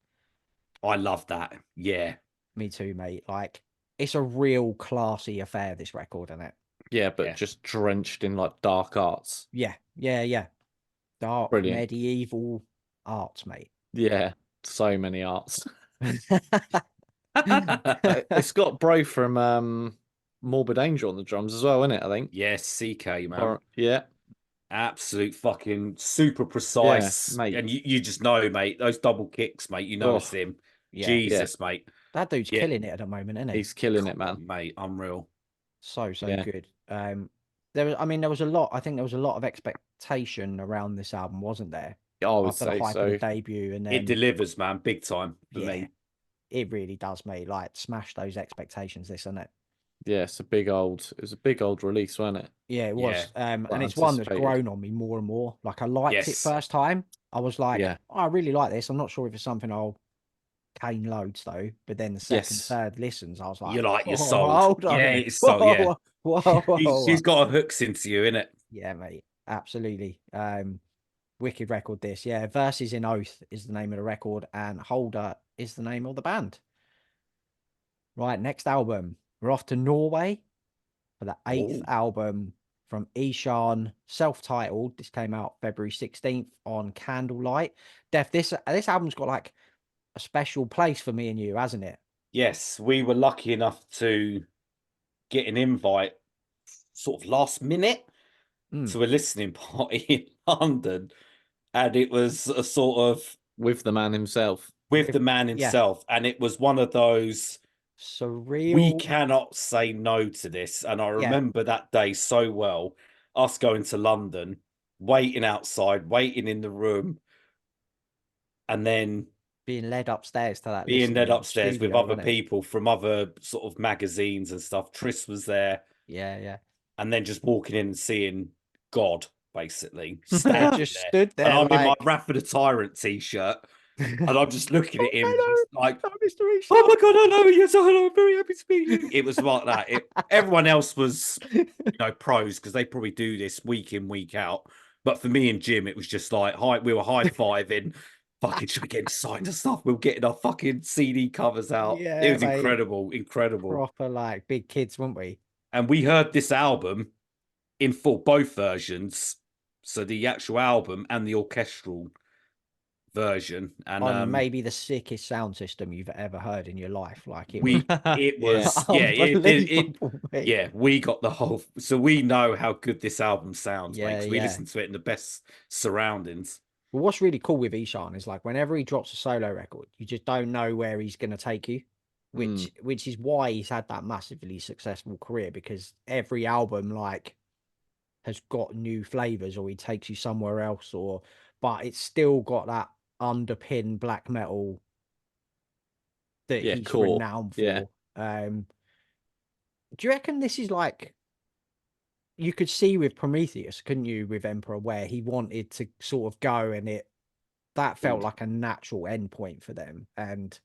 I love that. Yeah, me too, mate. Like it's a real classy affair. This record, isn't it? yeah, but yeah. just drenched in like dark arts. Yeah, yeah, yeah. Dark Brilliant. medieval arts, mate. Yeah. So many arts. It's got Bro from Morbid Angel on the drums as well, isn't it? I think. Yes, CK, man. Or yeah. Absolute fucking super Yeah, precise. mate. And you just know, mate, those double kicks, mate, you know it's Oh, him. Yeah, yeah. Jesus, mate. that dude's Yeah. killing it at the moment, isn't he? He's killing it, Come man. on, mate. Unreal. So Yeah. good. There was, I mean, there was a lot. I think there was a lot of expectation around this album, wasn't there? I would After the say hype of the so. debut, and It then delivers, man, big time for yeah, me. it really does, mate. Like smash those expectations. This, isn't it? Yeah, it was a big old release, wasn't it? Yeah, it Yeah. was. Well And it's one that's anticipated. grown on me more and more. Like I liked it Yes. first time. I was like, Yeah. oh, I really like this. I'm not sure if it's something I'll cane loads though. But then the second, Yes. third listens, I was like, You're oh, sold. hold on a Yeah, minute. it's so yeah. Whoa, whoa, whoa, whoa, She's whoa. got a hooks into you, innit? Yeah, mate. Absolutely. Wicked record this. Yeah, Verses in Oath is the name of the record, and Holder is the name of the band. Right, next album. We're off to Norway for the eighth Oh, album from Ishan, self-titled. This came out February 16th on Candlelight. Def, this album's got like a special place for me and you, hasn't it? yes. We were lucky enough to get an invite sort of last minute Mm. to a listening party in London. and it was a sort of with the man himself. with the With man yeah, himself, and it was one of those we surreal. cannot say no to this. And I Yeah, remember that day so well, us going to London, waiting outside, waiting in the room, and then being led upstairs to that being led listening upstairs with studio, other wasn't it? people from other sort of magazines and stuff. Tris was there, Yeah, yeah. and then just walking in and seeing God basically Yeah, standing just there. stood And there I'm in my like, Wrath of the Tyrant t-shirt, and I'm just looking oh at him, hello, just like, oh, Mr. oh Ishan. my God, hello, yes, hello, I'm very happy to meet you. It was like that. Everyone else was, pros because they probably do this week in, week out. But for me and Jim, it was just like, we were high fiving, fucking should we get signed and stuff. We were getting our fucking CD covers out. It Yeah, was mate. incredible, incredible. Proper like big kids, weren't we? And we heard this album in full, both versions. So the actual album and the orchestral version. And On maybe the sickest sound system you've ever heard in your life. Like it was it Yeah. was, yeah, unbelievable, mate. yeah, we got the whole, so we know how good this album sounds, mate, Yeah, because we yeah. listened to it in the best surroundings. But what's really cool with Ishan is like whenever he drops a solo record, you just don't know where he's going to take you, Mm. which is why he's had that massively successful career because every album like has got new flavors or he takes you somewhere else or but it's still got that underpin black metal that Yeah, he's core. renowned Yeah. for. Do you reckon this is like you could see with Prometheus, couldn't you, with Emperor, where he wanted to sort of go and that felt like a natural endpoint for them, and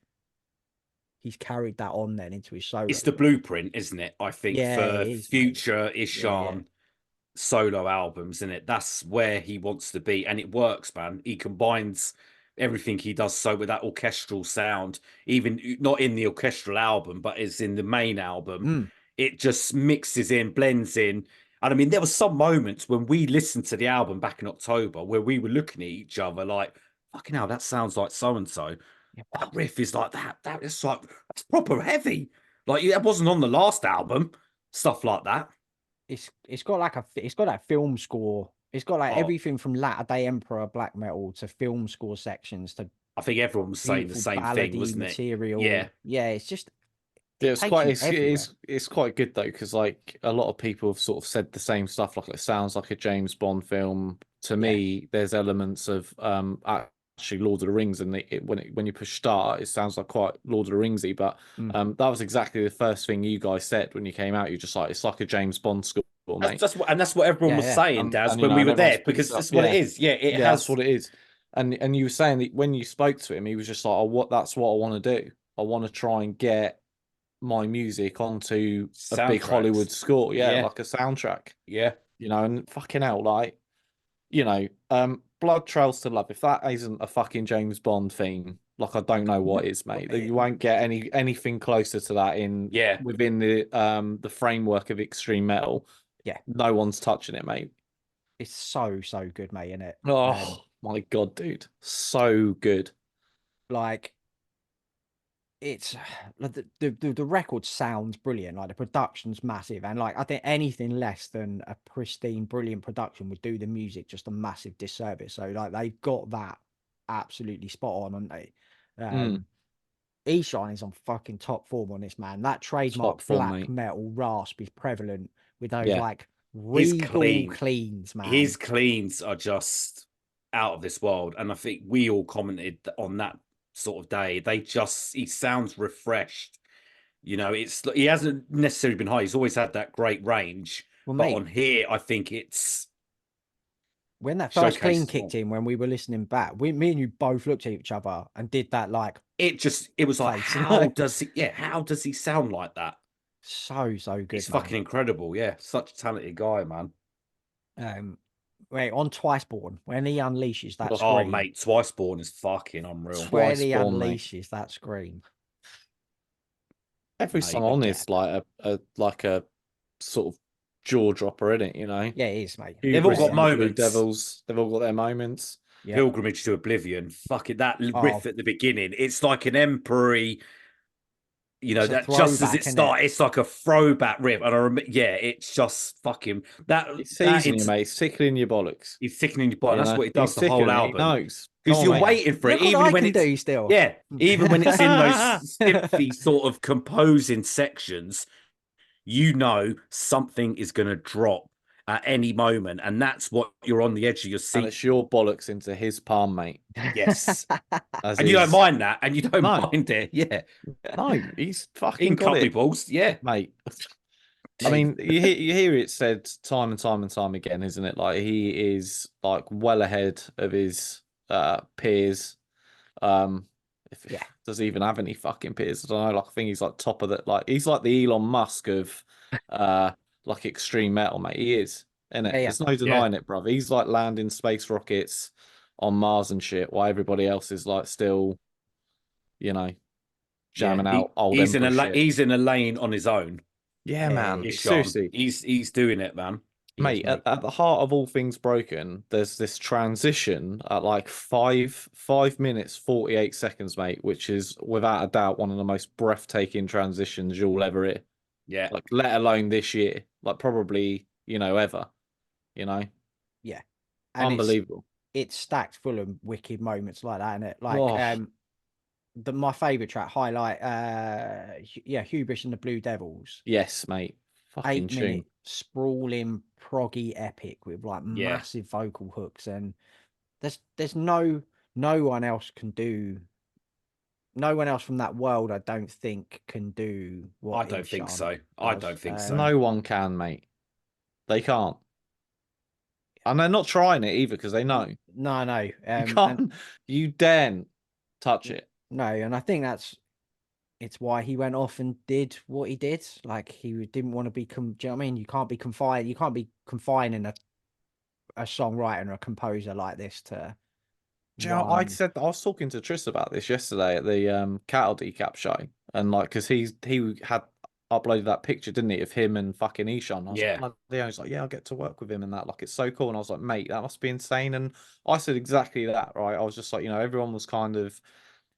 he's carried that on then into his It's solos, the hasn't he? blueprint, isn't it? I think Yeah, for it is, mate. future Yeah, yeah, Ishan solo albums, isn't it? That's where he wants to be, and it works, man. He combines everything he does so with that orchestral sound, even not in the orchestral album, but is in the main album. mm, It just mixes in, blends in. And I mean, there were some moments when we listened to the album back in October where we were looking at each other like, fucking hell, that sounds like so and so. yeah. That riff is like that. That is like, that's proper heavy. Like, that wasn't on the last album. Stuff like that. It's got like it's got that film score. It's got like Oh, everything from latter day Emperor black metal to film score sections to I think everyone was saying the beautiful same thing, ballady wasn't it? material. Yeah. Yeah, it's just Yeah, it it's takes quite you everywhere. it's quite good though, because like a lot of people have sort of said the same stuff, like it sounds like a James Bond film. To Yeah. me, there's elements of actually Lord of the Rings, and when you push start, it sounds like quite Lord of the Ringsy. But Mm. that was exactly the first thing you guys said when you came out. You're just like, it's like a James Bond score, mate. That's what everyone Yeah, was yeah. saying, Daz, And you when know, we and were everyone's there, picked because up. that's what it Yeah, is. Yeah, it yeah, that's has. what it is. And you were saying that when you spoke to him, he was just like, oh, that's what I want to do. I want to try and get my music onto a big Hollywood Soundtracks. score, yeah, Yeah, like a soundtrack, yeah. and fucking hell, like, Blood Trails to Love, if that isn't a fucking James Bond theme, like I don't know what is, mate. You won't get anything closer to that in Yeah. within the framework of extreme metal. Yeah. No one's touching it, mate. It's so good, mate, in it. Oh my god, dude. So good. Like it's like the record sounds brilliant. Like the production's massive, and like I think anything less than a pristine, brilliant production would do the music just a massive disservice. So like they've got that absolutely spot on, haven't they? Mm, Eshan is on fucking top form on this, man. That top trademark form, black mate. metal rasp is prevalent with those Yeah. like His regal cleans, man. his cleans are just out of this world. And I think we all commented on that sort of day. He sounds refreshed. He hasn't necessarily been high. He's always had that great range. Well, But mate, on here, I think it's when that first clean showcases more. kicked in, when we were listening back, me and you both looked at each other and did that like It was like, face. how does he sound like that? So He's good, man. fucking incredible. Yeah. Such a talented guy, man. Um, wait, on Twiceborn, when he unleashes that Oh, scream, mate, Twice Born is fucking unreal. when Twice he born, mate. unleashes that scream, Every No, you song got on forget is about. like a sort of jaw dropper, isn't it? Yeah, it is, mate. They've all Yeah, Hubris got yeah, and the Blue moments. Devils, they've all got their moments. yeah. Pilgrimage to Oblivion. Fucking that Oh, riff at the beginning. It's like an emperor you know, It's a that just as throwback, it isn't it? started, it's like a throwback riff. And I remember, yeah, it's just fucking It's that seasoning you, mate. It's tickling your bollocks. it's sickening your body. You That's know, what it does he's the whole tickling. He album. knows. Come Because on, you're mate. waiting for it, Look what even I when can it's do still. yeah, even when it's in those synthy sort of composing sections, you know something is going to drop at any moment, and that's what you're on the edge of your And seat. it's your bollocks into his palm, mate. Yes, As and you don't is. mind that, and you don't No, mind it. Yeah, no, he's he fucking can got cut me it, balls. Yeah, mate. I Mate, mean, you hear it said time and time and time again, isn't it? Like he is like well ahead of his peers. Um, if yeah, does he even have any fucking peers? I don't know. Like I think he's like top of the like he's like the Elon Musk of uh like extreme metal, mate. He is, isn't yeah, it? yeah, There's no yeah, denying it, bruv. He's like landing space rockets on Mars and shit, while everybody else is like still, you know, yeah. jamming out old Emperor shit. He's in a lane on his own. Yeah, yeah. man. He It's is. Sean. Seriously, He's doing it, man. He is, mate, mate. at the heart of all things broken, there's this transition at like 5 minutes 48 seconds, mate, which is without a doubt one of the most breathtaking transitions you'll ever hear. Yeah, Like, let alone this year, like probably, ever, you know, Yeah, and unbelievable. it's stacked full of wicked moments like that, isn't it? Like Oh, my favorite track, highlight, yeah, Hubris and the Blue Devils, yes, mate, fucking 8 minute tune. sprawling proggy epic with like yeah. massive vocal hooks, and there's no one else can do. No one else from that world, I don't think, can do I what don't think Ishan so. I does. don't think so. No one can, mate. They can't, and they're not trying it either because they know No, no, you and can't, you daren't touch it. no, and I think it's why he went off and did what he did. Like he didn't want to be. Do you know what I mean? You can't be confined. You can't be confining a songwriter and a composer like this to Do you know, I one. said I was talking to Tris about this yesterday at the cattle decap show, and like, because he had uploaded that picture, didn't he, of him and fucking Ishan. I was like, Yeah, bloody hell. He's like, yeah, I'll get to work with him and that. Like, it's so cool. And I was like, mate, that must be insane. And I said exactly that, right? I was just like, everyone was kind of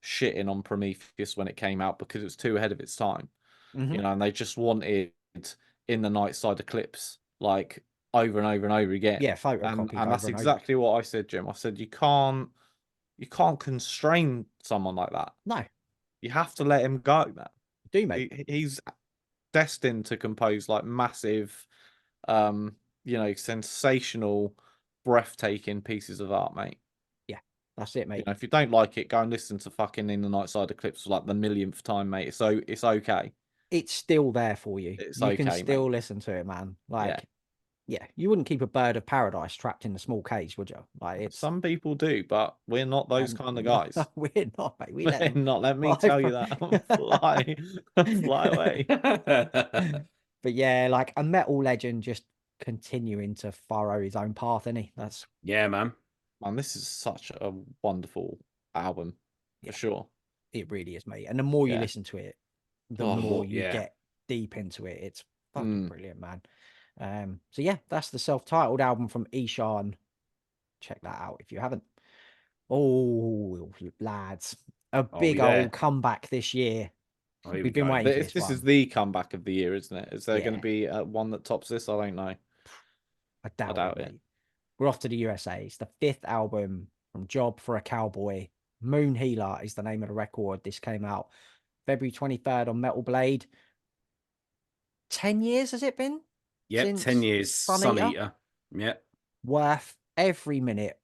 shitting on Prometheus when it came out because it was too ahead of its time, Mhm. and they just wanted In the Night Side Eclipse, like over and over and over again. Yeah, photocopied And over that's and over. exactly what I said, Jim. I said you can't constrain someone like that. No, You have to let him go, man. do mate. He's destined to compose like massive, sensational, breathtaking pieces of art, mate. Yeah, that's it, mate. If you don't like it, go and listen to fucking In the Night Side Eclipse for like the millionth time, mate. So it's okay. It's still there for you. It's You can okay, still mate. listen to it, man. Yeah. Like, yeah, you wouldn't keep a bird of paradise trapped in a small cage, would you? Like, it's Some people do, but we're not those kind of no, guys. we're not, mate. We let We're them not. Let me fly tell you from. that. Fly, fly away. But yeah, like a metal legend just continuing to furrow his own path, isn't he? That's yeah, man. Man, this is such a wonderful album for yeah, sure. it really is, mate. And the more you Yeah. listen to it, the Oh, more you Yeah, get deep into it. It's fucking mm. brilliant, man. So yeah, that's the self-titled album from Ishan. Check that out if you haven't. Oh, lads, a are we big there? old comeback this year. Oh, here we We've been go. waiting for this This is one. the comeback of the year, isn't it? Is there going to Yeah, be one that tops this? I don't know. I I doubt it, doubt it. mate. We're off to the USA. It's the fifth album from Job for a Cowboy. Moon Healer is the name of the record. This came out February 23rd on Metal Blade. 10 years has it been Yep, 10 since years. Sun Sun Eater? Eater. Yep. Worth every minute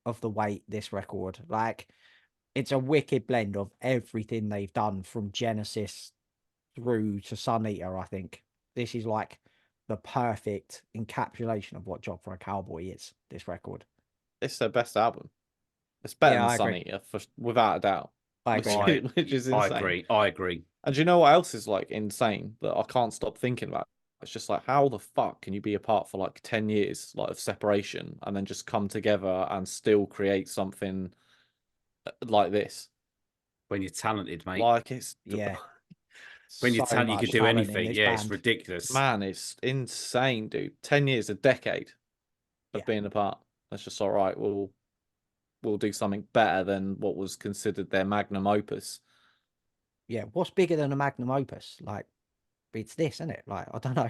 of the wait, this record. Like, it's a wicked blend of everything they've done from Genesis through to Sun Eater, I think. This is like the perfect encapsulation of what Job for a Cowboy is, this record. It's their best album. It's better Yeah, than I Sun agree. Eater, without a doubt. I Which, agree, mate. which is I insane. agree. I agree. And do you know what else is like insane that I can't stop thinking about? It's just like, how the fuck can you be apart for like 10 years, like of separation, and then just come together and still create something like this? When you're talented, mate. Like, it's Yeah. When you're So talented, you much could do talent in anything. this Yeah, it's band. ridiculous. man, it's insane, dude. 10 years, a decade of Yeah. being apart. That's just all right. We'll do something better than what was considered their magnum opus. Yeah, what's bigger than a magnum opus? Like, it's this, isn't it? Like, I don't know.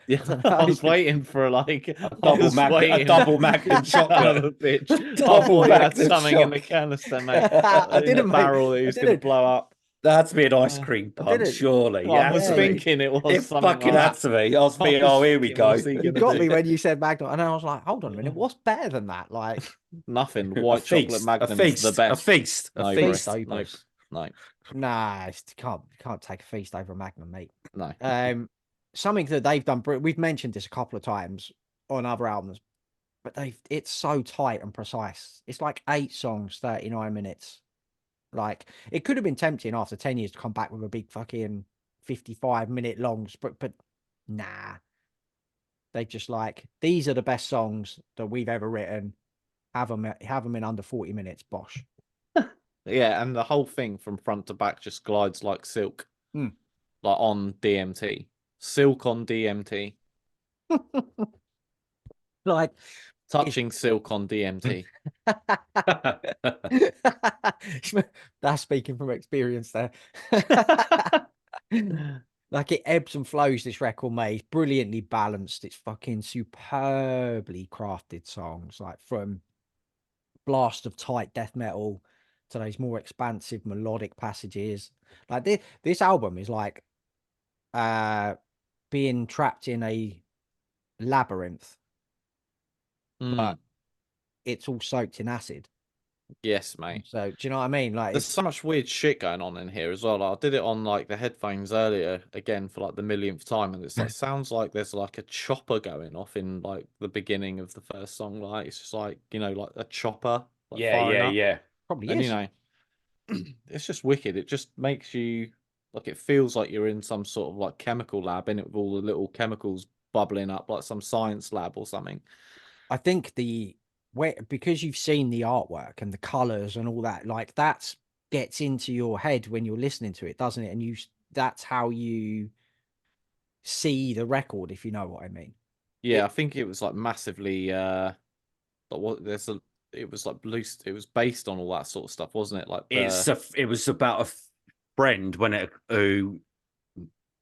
Yeah, I don't I know. was waiting for like A I double was magnum, a waiting. double magnum Son of chocolate. a bitch! I Double thought he had magnum something in the chocolate. canister, mate, I in the didn't, mate. barrel that he I was going to didn't. blow up. That had to be an ice Uh, cream I punch, didn't. surely. It I had was to Yeah, be. thinking it was It something fucking like had that. to be. I was I thinking, was oh, here we thinking, what's go. he you gonna got do? me when you said magnum, and I was like, hold on a minute, what's better than that? Like, Nothing. A White chocolate feast, a magnums, the feast, a best. feast, a No, bro. feast feast. No, opus. no, Nah, you can't take a feast over a magnum, mate. no. Something that they've done. We've mentioned this a couple of times on other albums, but it's so tight and precise. It's like 8 songs, 39 minutes. Like, it could have been tempting after 10 years to come back with a big fucking 55-minute longs, but nah. They just like, these are the best songs that we've ever written. Have them in under 40 minutes, bosh. Yeah, and the whole thing from front to back just glides like silk, Mm. like on DMT. Silk on DMT. Like, it's Touching silk on DMT. that's speaking from experience there. Like, it ebbs and flows, this record, mate. It's brilliantly balanced. It's fucking superbly crafted songs, like from blast of tight death metal to those more expansive melodic passages. Like, this album is like being trapped in a labyrinth, Mm, but it's all soaked in acid. yes, mate. So do you know what I mean? Like, There's it's so much weird shit going on in here as well. Like, I did it on like the headphones earlier again for like the millionth time, and it's like sounds like there's like a chopper going off in like the beginning of the first song. Like it's just like like a chopper like Yeah, firing yeah, up, yeah. probably and is. it's just wicked. It just makes you like it feels like you're in some sort of like chemical lab in it with all the little chemicals bubbling up, like some science lab or something. I think because you've seen the artwork and the colors and all that, like that gets into your head when you're listening to it, doesn't it? And that's how you see the record, if you know what I mean. Yeah, I think it was like massively but what there's a it was like loose it was based on all that sort of stuff, wasn't it? Like It was about a friend when it who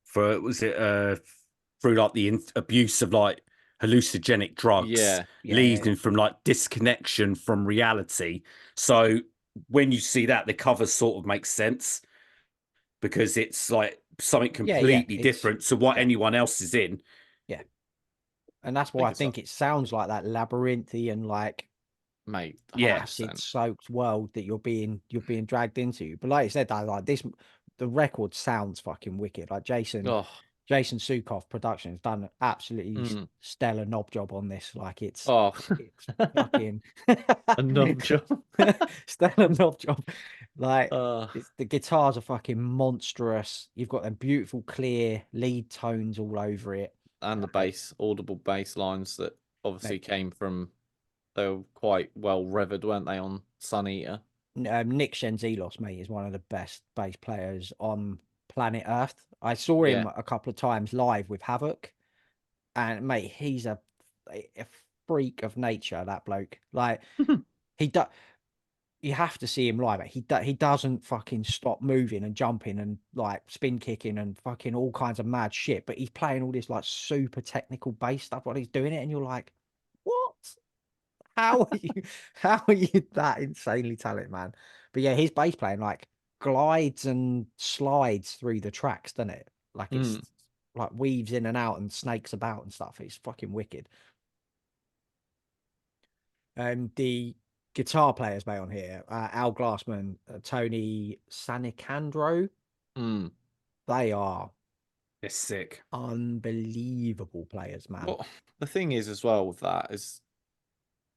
for was it through like the abuse of like hallucinogenic drugs, Yeah. leading from like disconnection from reality. So when you see that, the cover sort of makes sense because it's like something Yeah. completely different to what yeah. anyone else is in. Yeah. And that's I why think I it's like think it sounds like that labyrinthian, like mate, Yeah. 100%. acid-soaked world that you're being dragged into. But like I said, the record sounds fucking wicked. Like Jason Oh, Sukoff production has done an absolutely mm. stellar knob job on this. Like, it's Oh, fucking a knob job. stellar knob job. Like, Uh, the guitars are fucking monstrous. You've got them beautiful, clear lead tones all over it. and the bass, audible bass lines that obviously Mate, came from they were quite well revered, weren't they, on Sun Eater? Nick Shenzilos, mate, is one of the best bass players on planet Earth. I saw him Yeah. a couple of times live with Havoc, and mate, he's a freak of nature. That bloke, like, he does. You have to see him live. He doesn't fucking stop moving and jumping and like spin kicking and fucking all kinds of mad shit. But he's playing all this like super technical bass stuff while he's doing it, and you're like, what? How are you? How are you that insanely talented, man? But yeah, his bass playing like glides and slides through the tracks, doesn't it? Like, it's Mm. like weaves in and out and snakes about and stuff. It's fucking wicked. The guitar players, mate, on here, Al Glassman, Tony Sanicandro, Mm. they are It's sick. unbelievable players, man. Well, the thing is as well with that is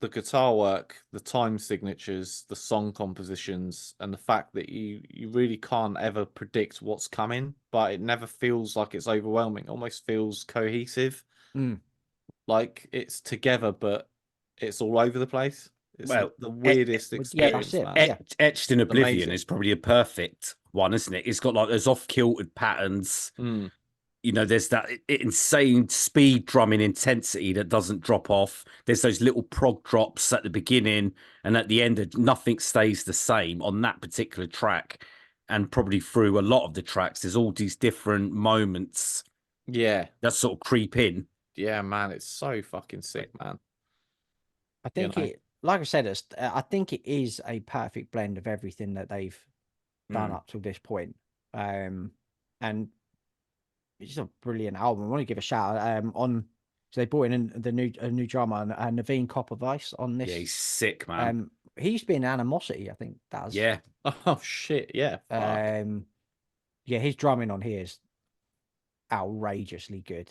the guitar work, the time signatures, the song compositions, and the fact that you really can't ever predict what's coming, but it never feels like it's overwhelming. It almost feels cohesive, Mm. like it's together, but it's all over the place. It's Well, the weirdest Yeah, that's experience, it. man. Yeah. Etched in Oblivion Amazing. is probably a perfect one, isn't it? It's got like those off-kiltered patterns. Mm. There's that insane speed drumming intensity that doesn't drop off. There's those little prog drops at the beginning and at the end. Nothing stays the same on that particular track. and probably through a lot of the tracks, there's all these different moments Yeah. that sort of creep in. Yeah, man, it's so fucking sick, man. I You think know? like I said, I think it is a perfect blend of everything that they've done Mm. up to this point. And it's just a brilliant album. I want to give a shout out on. So they brought in a new drummer, Naveen Coppervice on Yeah, this. he's sick, man. He's been Animosity, I think. That's Yeah, Oh shit, yeah. Fuck. yeah, his drumming on here is outrageously good.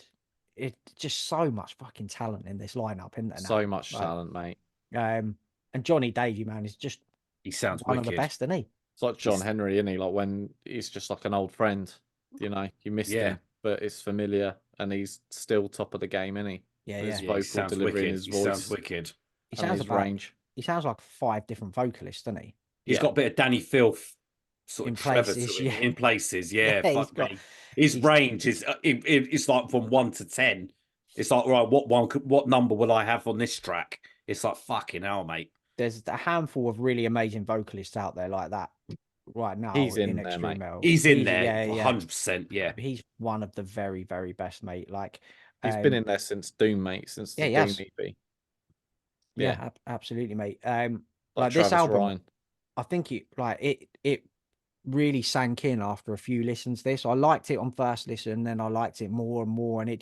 It's just so much fucking talent in this lineup, isn't there? Now, So much like, talent, mate. and Johnny Davey, man, is just he sounds one of the wicked. best, isn't he? It's like John He's- Henry, isn't he? Like when he's just like an old friend, you know, you missed Yeah. him, but it's familiar and he's still top of the game, isn't he? Yeah, With his yeah. Yeah, he vocal sounds delivery and wicked. his He sounds voice wicked. He and sounds his about range. he sounds like 5 different vocalists, doesn't he? He's Yeah. got a bit of Danny Filth sort In of Trevor places, to him yeah. in places. Yeah, Yeah, he's fuck got me. His he's range is it's like from 1 to 10. It's like, right, what number will I have on this track? It's like fucking hell, mate. there's a handful of really amazing vocalists out there like that right now He's in in there, extreme mate. metal. He's in there, Yeah, yeah. 100%. Yeah, He's one of the very, very best, mate. Like, He's been in there since Doom, mate, since yeah, the Doom yes, EP. yeah, Yeah. absolutely, mate. Like Like this Travis album, Ryan. I think it really sank in after a few listens. This I liked it on first listen, then I liked it more and more, and it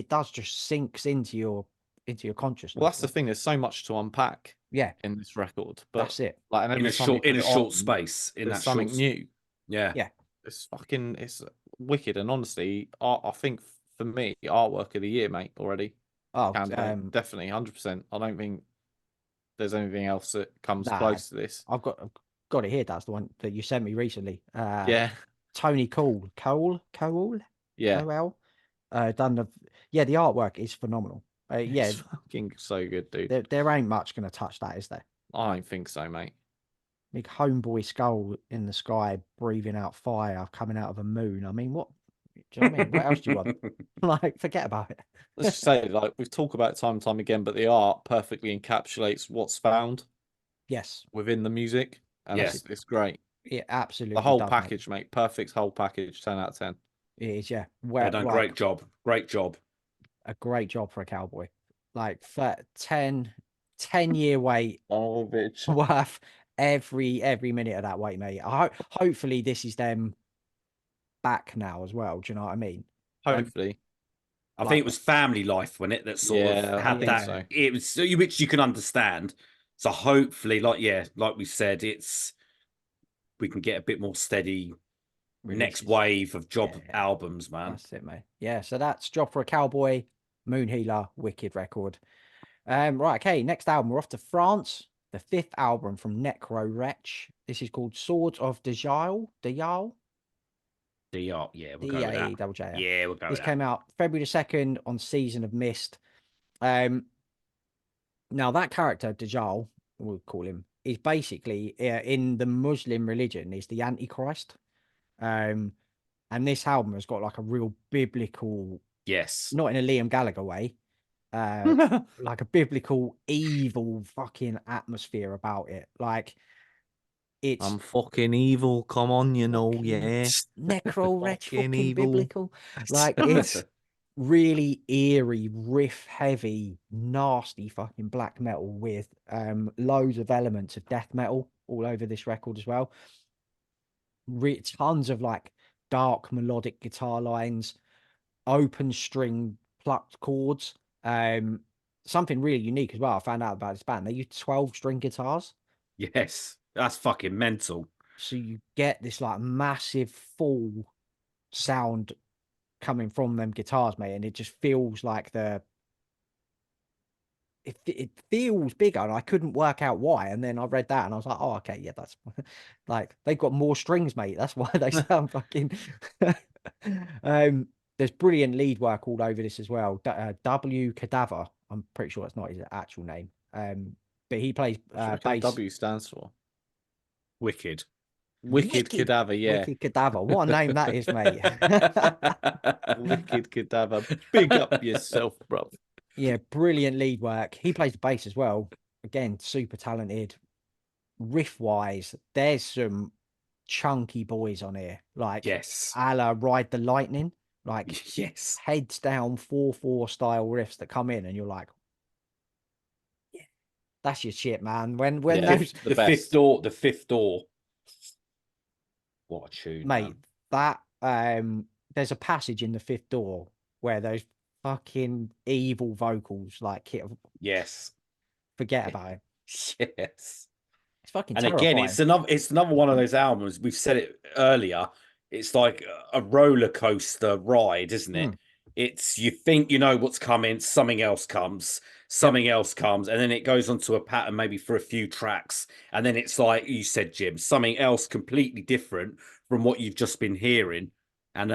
does just sinks into your Well, consciousness. that's the thing. There's so much to unpack Yeah, in this record, but that's it. like, and in every a time you short put it on, space. In there's that short, something new. yeah, Yeah. It's wicked. And honestly, I think for me, artwork of the year, mate, already. Oh, Candidate, definitely 100%. I don't think there's anything else that comes nah, close to this. I've got it here. That's the one that you sent me recently. Yeah, Tony Cole, yeah, done the artwork is phenomenal. Yeah, it's fucking so good, dude. there ain't much gonna touch that, is there? I don't think so, mate. Big homeboy skull in the sky, breathing out fire coming out of a moon. I mean, what? Do you know what I mean? What else do you want? Like, forget about it. Let's just say, like we've talked about it time and time again, but the art perfectly encapsulates what's found Yes, within the music, and yes. it's great. it The absolutely whole does, mate. package, mate. Perfect whole package. 10 out of 10. It is, yeah. They've done Like, great job. a great job for a cowboy. Like for 10-year wait Oh, bitch. worth every minute of that wait, mate. Hopefully this is them back now as well. Do you know what I mean? Hopefully. I Like, think it was family life when that sort Yeah, of I had think that. so. It was which you can understand. So hopefully, like we said, we can get a bit more steady next releases. wave of job Yeah. albums, man. That's it, mate. Yeah, so that's Job for a Cowboy, Moon Healer, wicked record. Right, okay, next album. We're off to France. The 5th album from Necro Wretch. This is called Swords of Dejal. Yeah, we'll go with that. D-A-double-J-L. Yeah, we'll go This with came that. out February 2nd on Season of Mist. Now that character, Dajjal, we'll call him, is basically in the Muslim religion is the Antichrist. And this album has got like a real biblical, Yes. not in a Liam Gallagher way, like a biblical evil fucking atmosphere about it. Like it's I'm fucking evil. Come on, you know, fucking yeah. Necro Wretch Fucking fucking evil. biblical. Like it's really eerie, riff heavy, nasty fucking black metal with loads of elements of death metal all over this record as well. Tons of like dark melodic guitar lines, open string plucked chords. Something really unique as well. I found out about this band. They use 12-string guitars. Yes. That's fucking mental. So you get this like massive full sound coming from them guitars, mate, and it just feels like it feels bigger, and I couldn't work out why. And then I read that, and I was like, oh, okay, yeah, that's like they've got more strings, mate. That's why they sound fucking. There's brilliant lead work all over this as well. W Cadaver, I'm pretty sure that's not his actual name. But he plays bass. W stands for Wicked. Wicked Cadaver, yeah. Wicked Cadaver. What a name that is, mate. Wicked Cadaver. Big up yourself, bro. Yeah, brilliant lead work. He plays the bass as well. Again, super talented. riff wise, there's some chunky boys on here, like Yes. a la Ride the Lightning, like Yes. heads down 4/4 style riffs that come in, and you're like, yeah, that's your shit, man. When Yeah, those the best. The fifth door. What a tune, mate, man. that there's a passage in the fifth door where those fucking evil vocals like hit, Yes. forget about it. Yes. It's fucking And again, terrifying. it's another one of those albums. We've said it earlier. It's like a roller coaster ride, isn't it? Mm. It's you think you know what's coming, something else comes, something else comes, and then it goes onto a pattern maybe for a few tracks, and then it's like you said, Jim, something else completely different from what you've just been hearing. And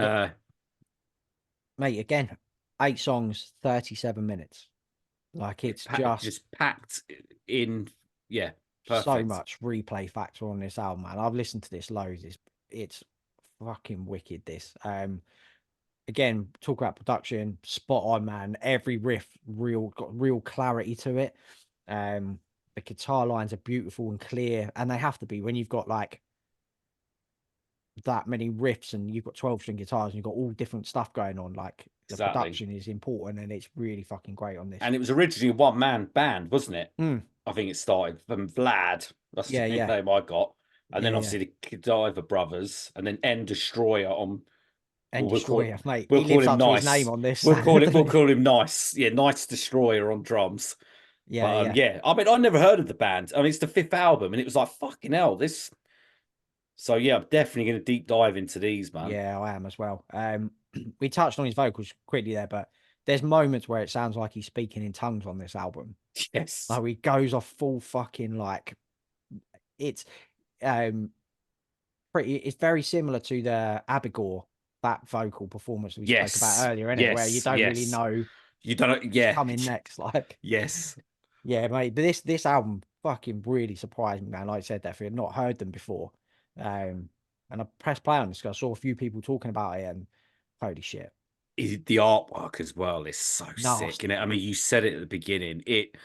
Mate, again, 8 songs, 37 minutes. Like it's just packed in, yeah, so perfect. much replay factor on this album, man. I've listened to this loads. It's fucking wicked. This again, talk about production, spot on, man. Every riff got real clarity to it. The guitar lines are beautiful and clear, and they have to be when you've got like that many riffs and you've got 12-string guitars and you've got all different stuff going on. Like the Exactly. production is important, and it's really fucking great on this. And it was originally a one-man band, wasn't it? Mm. I think it started from Vlad. That's the Yeah. name I got. And then Yeah. obviously the Godiva brothers, and then N Destroyer on. And Destroyer, mate. We'll He call lives him up to his name Nice. on this. We'll call him Nice. Yeah, Nice Destroyer on drums. Yeah. Yeah. I mean, I never heard of the band. I mean, it's the fifth album, and it was like fucking hell. This. So yeah, I'm definitely going to deep dive into these, man. Yeah, I am as well. We touched on his vocals quickly there, but there's moments where it sounds like he's speaking in tongues on this album. Yes. Like he goes off full fucking like it's it's very similar to the Abigor, that vocal performance we spoke about earlier, isn't it? Where you don't really know you don't yeah coming next. Like yes. Yeah, mate. But this album fucking really surprised me, man. Like I said, that I've not heard them before. And I pressed play on this because I saw a few people talking about it, and holy shit, The artwork as well is so sick, nasty. and I mean, you said it at the beginning. It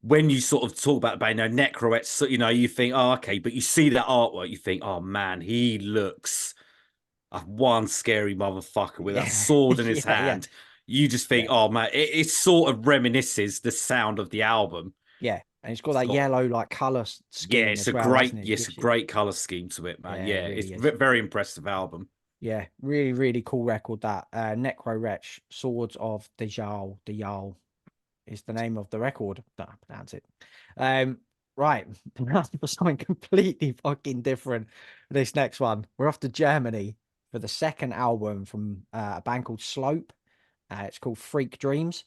when you sort of talk about Necroets, you know, you think, oh, okay, but you see that artwork, you think, oh man, he looks a one scary motherfucker with that Yeah, sword in his yeah. hand. You just think, oh man, it sort of reminisces the sound of the album. Yeah, and it's got that yellow like color scheme it's as well, hasn't it? it's a great color scheme to it, man. Yeah, Yeah, it it's really is. very impressive album. Yeah, really, really cool record. That Necro Wretch, Swords of Dejal is the name of the record. Don't pronounce it. Right, now for something completely fucking different. This next one, we're off to Germany for the second album from a band called Slope. It's called Freak Dreams,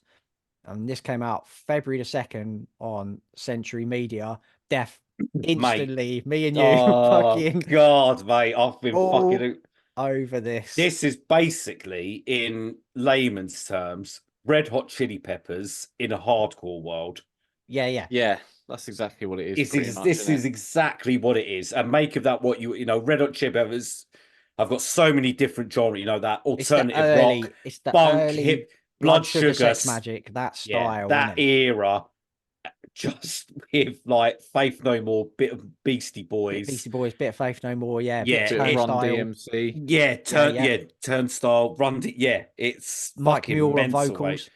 and this came out February the 2nd on Century Media. Def, instantly, me and you, fucking God, mate, I've been all fucking over this. This is basically, in layman's terms, Red Hot Chili Peppers in a hardcore world. Yeah. That's exactly what it is. This is exactly what it is. And make of that what you know. Red Hot Chili Peppers. I've got so many different genres. You know that alternative rock, it's the funk, early hip, Blood blood Sugar, sugar, Sex Magic, that yeah, style, that era. Just with like Faith No More, bit of Beastie Boys, Beastie Boys, bit of Faith No More, yeah, yeah, bit of Run Turnstile, DMC, Turnstile, Run, it's Mike fucking Muir on mental, vocals,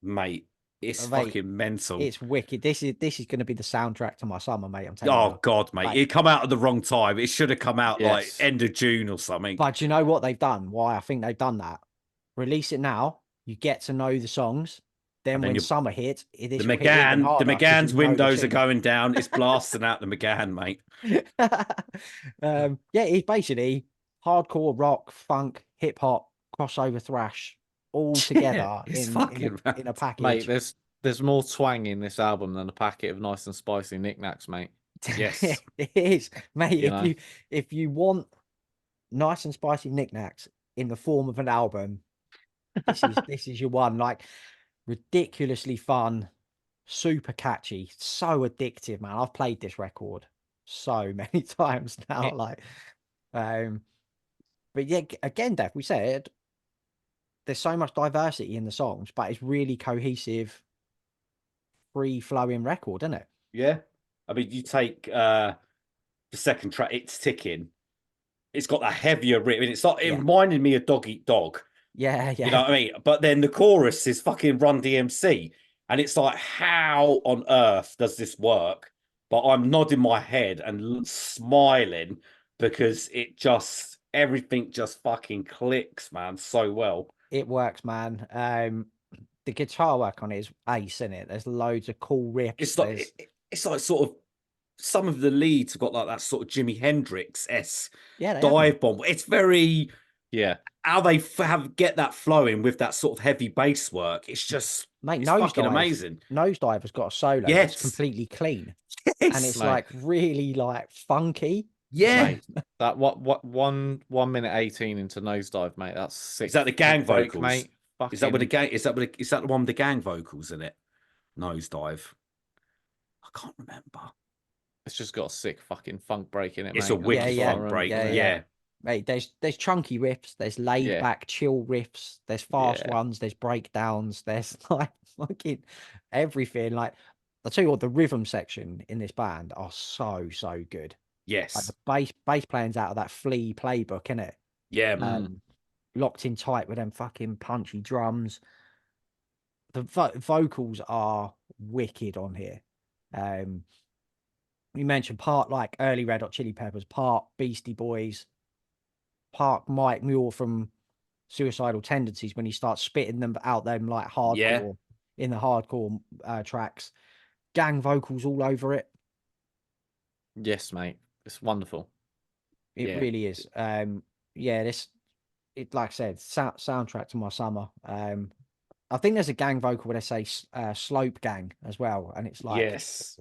mate. It's mate, fucking mental. it's wicked. This is going to be the soundtrack to my summer, mate. I'm telling you. Oh God, mate, Like, it come out at the wrong time. It should have come out like Yes. end of June or something. but you know what they've done? Why I think they've done that? Release it now. You get to know the songs. Then when summer hits, the McGann's windows are tune. going down. It's blasting out the McGann, mate. Yeah, it's basically hardcore rock, funk, hip hop, crossover thrash, all together in a package. Mate, there's more twang in this album than a packet of nice and spicy knickknacks, mate. Yes, it is, mate. You if you want nice and spicy knickknacks in the form of an album, this is your one. Like, ridiculously fun, super catchy, so addictive, man. I've played this record so many times now. Like, but yeah, again, Dave, we said there's so much diversity in the songs, but it's really cohesive, free flowing record, isn't it? yeah. I mean, you take the second track, it's ticking. It's got a heavier rhythm. And it's like it Yeah. reminded me of Dog Eat Dog. Yeah, You yeah. know what I mean? But then the chorus is fucking Run DMC. And it's like, how on earth does this work? But I'm nodding my head and smiling because everything just fucking clicks, man, so well. It works, man. The guitar work on it is ace, in it. There's loads of cool riffs. It's like it's like sort of some of the leads have got like that sort of Jimi Hendrix s Yeah, they have, mate. dive bomb. It's very Yeah. how they get that flowing with that sort of heavy bass work. It's just Mate, it's fucking Nosedive. amazing. Nosedive has got a solo that's Yes, completely clean. yes, And it's mate. like really like funky. yeah. Mate, that what 1 minute 18 into Nosedive, mate. That's sick. Is that the gang break, vocals? mate? Is that with the Fucking, gang? Is that the one with the gang vocals in it? Nosedive. I can't remember. it's just got a sick fucking funk break in it, It's mate. a That's wicked yeah. funk break. Yeah, Yeah, yeah. Mate, there's chunky riffs, there's laid Yeah. back chill riffs, there's fast Yeah. ones, there's breakdowns, there's like fucking everything. Like I'll tell you what, the rhythm section in this band are so good. Like yes, the bass playing's out of that Flea playbook, innit? yeah. Locked in tight with them fucking punchy drums. The vocals are wicked on here. You mentioned part like early Red Hot Chili Peppers, part Beastie Boys, part Mike Muir from Suicidal Tendencies when he starts spitting them out them like hardcore Yeah. in the hardcore tracks. Gang vocals all over it. Yes, mate. It's wonderful. It Yeah. really is. Yeah, it like I said, soundtrack to my summer. I think there's a gang vocal where they say slope gang as well, and it's like, Yes.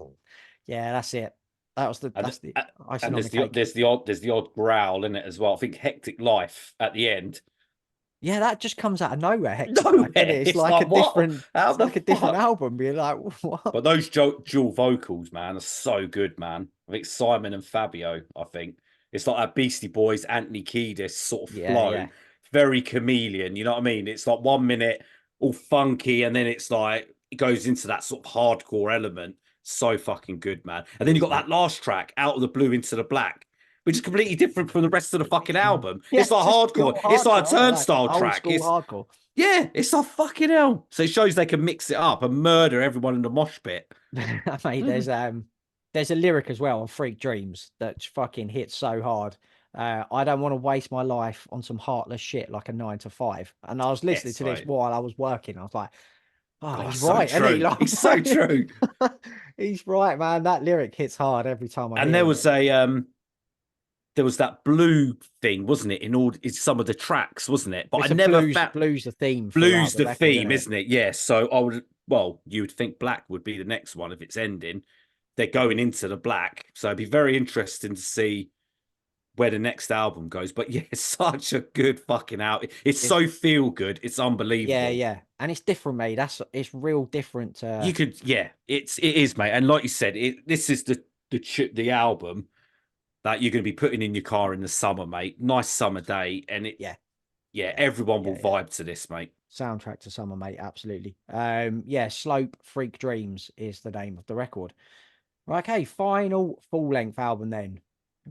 yeah, that's it. That's the And, icing and on the cake. there's the odd growl in it as well. I think Hectic Life at the end. Yeah, that just comes out of nowhere. Hectic Nowhere. Life, innit? It's It's like a like, what? different, How it's the like a different fuck? album. You're like, what? But those dual vocals, man, are so good, man. I think Simon and Fabio, I think. It's like a Beastie Boys, Anthony Kiedis sort of flow. Yeah. Very chameleon, you know what I mean? It's like 1 minute all funky, and then it's like it goes into that sort of hardcore element. So fucking good, man. And then you got that last track, Out of the Blue into the Black, which is completely different from the rest of the fucking album. Yeah, It's like just pure hardcore. It's like a hardcore, innit? turnstile Old track. school It's hardcore. yeah, it's like fucking hell. So it shows they can mix it up and murder everyone in the mosh pit. Mate, there's a lyric as well on Freak Dreams that fucking hits so hard. I don't want to waste my life on some heartless shit like a 9 to 5. And I was listening Yes, to this right. while I was working. I was like, oh, God, he's so right, isn't he? true. Like, It's so true. he's right, man. That lyric hits hard every time I And hear there it. was there was that blue thing, wasn't it? In some of the tracks, wasn't it? But It's I a never blues the theme. blues throughout the record, theme, isn't isn't it? Yeah. So I would you would think black would be the next one if it's ending. They're going into the black, so it'd be very interesting to see where the next album goes. But yeah, it's such a good fucking album. It's so feel good. It's unbelievable. Yeah. And it's different, mate. It's real different. You could, yeah, it is, mate. And like you said, this is the album that you're going to be putting in your car in the summer, mate. Nice summer day, and everyone will vibe to this, mate. Soundtrack to summer, mate. Absolutely. Slope Freak Dreams is the name of the record. Right, okay, final full-length album then.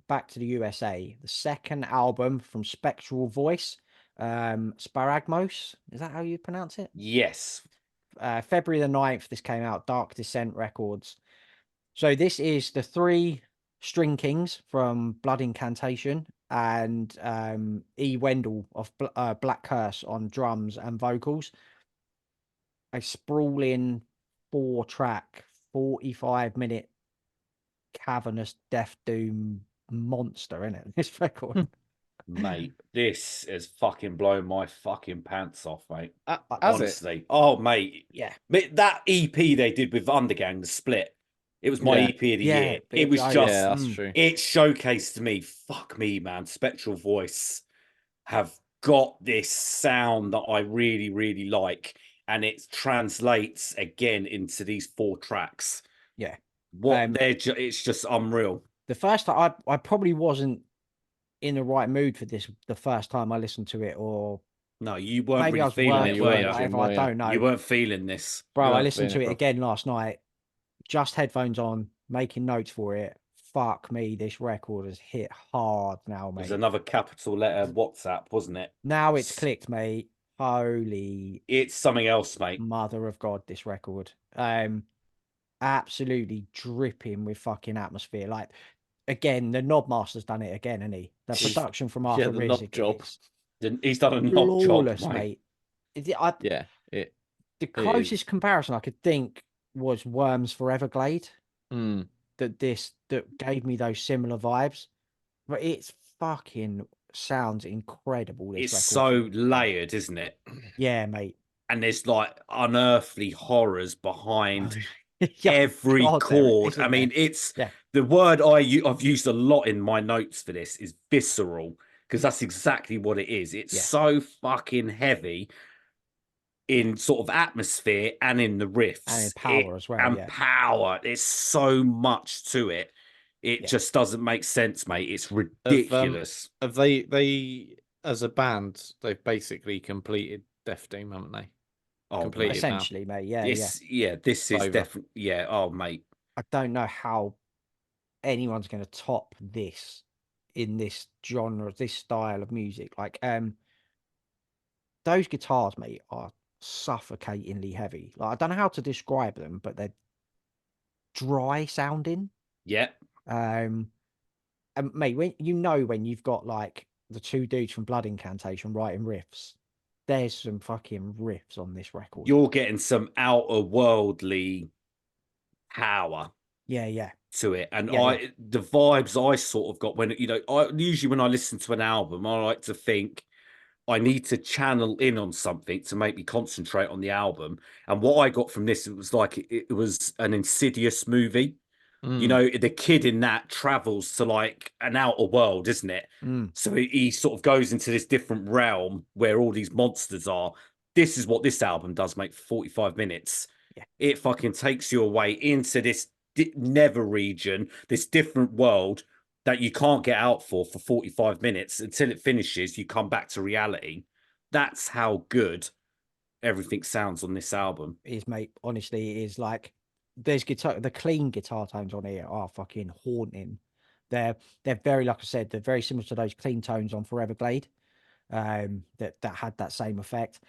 Back to the USA. The second album from Spectral Voice. Sparagmos. Is that how you pronounce it? Yes. February the 9th, this came out. Dark Descent Records. So this is the 3 String Kings from Blood Incantation and E. Wendell of Black Curse on drums and vocals. A sprawling 4-track, 45-minute cavernous death doom monster, in it? This record. Mate, this has fucking blown my fucking pants off, mate. Honestly. Oh, mate. Yeah. That EP they did with Undergang, the split, it was my EP of the year. It was just, that's true. it showcased to me, fuck me, man. Spectral Voice have got this sound that I really, really like. And it translates again into these 4 tracks. Yeah. It's just unreal. The first time I probably wasn't in the right mood for this the first time I listened to it, or no, you weren't maybe really I was feeling working it, or were you? whatever. I don't know. You weren't feeling this, bro. I listened to it again last night. Just headphones on, making notes for it. fuck me, this record has hit hard now, It was mate. another capital letter WhatsApp, wasn't it? Now it's clicked, mate. Holy It's something else, mate. mother of God, this record. Absolutely dripping with fucking atmosphere. Like, again, the Knobmaster's done it again, hasn't he? The He's- production from yeah, Arthur the knob Rizk job. is He's done a knob job, flawless, mate. mate. Yeah, it The is. closest comparison I could think was Worms for Everglade. Mm. That gave me those similar vibes. But it's fucking sounds incredible. This It's record. so layered, isn't it? Yeah, mate. And there's like unearthly horrors behind Yeah, every God, there chord. isn't I mean, there? it's Yeah. the word I've used a lot in my notes for this is visceral, because that's exactly what it is. It's Yeah. so fucking heavy in sort of atmosphere and in the riffs And in power as well, and yeah. power. There's so much to it. It Yeah. just doesn't make sense, mate. It's ridiculous. Have they as a band, they've basically completed Death Doom, haven't they? Oh, completed mate. Essentially, mate. Yeah, This is Over. definitely, yeah. Oh, mate. I don't know how anyone's going to top this in this genre, this style of music. Like, those guitars, mate, are suffocatingly heavy. Like, I don't know how to describe them, but they're dry sounding. Yeah. And mate, when you've got like the two dudes from Blood Incantation writing riffs, there's some fucking riffs on this record. You're getting some outer worldly power Yeah. to it. And Yeah. the vibes I sort of got when, I usually when I listen to an album, I like to think I need to channel in on something to make me concentrate on the album. And what I got from this, it was like it was an Insidious movie. The kid in that travels to like an outer world, isn't it? So he sort of goes into this different realm where all these monsters are. This is what this album does, mate, for 45 minutes. Yeah. It fucking takes you away into this nether region, this different world that you can't get out for 45 minutes until it finishes. You come back to reality. That's how good everything sounds on this album. Is, mate, honestly, it is. Like, the clean guitar tones on here are fucking haunting. They're very, like I said, they're very similar to those clean tones on Forever Glade. That had that same effect.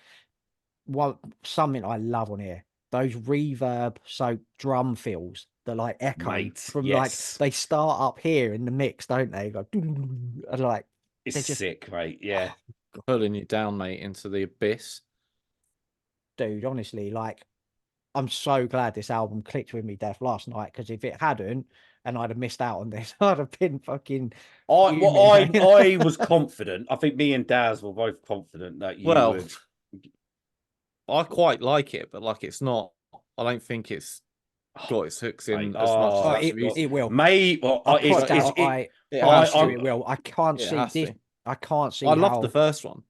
Something I love on here, those reverb drum fills that like echo Mate, from yes. like they start up here in the mix, don't they? Go and like It's they're just sick, mate. Yeah. Pulling you down, mate, into the abyss. dude, honestly, like I'm so glad this album clicked with me, Def, last night, because if it hadn't and I'd have missed out on this, I'd have been fucking fuming, mate. I was confident. I think me and Daz were both confident that you would. I quite like it, but like it's not. I don't think it's got its hooks in as much as that it, it will. Mate, well, I it will. I can't see this. I can't see. I love the first one.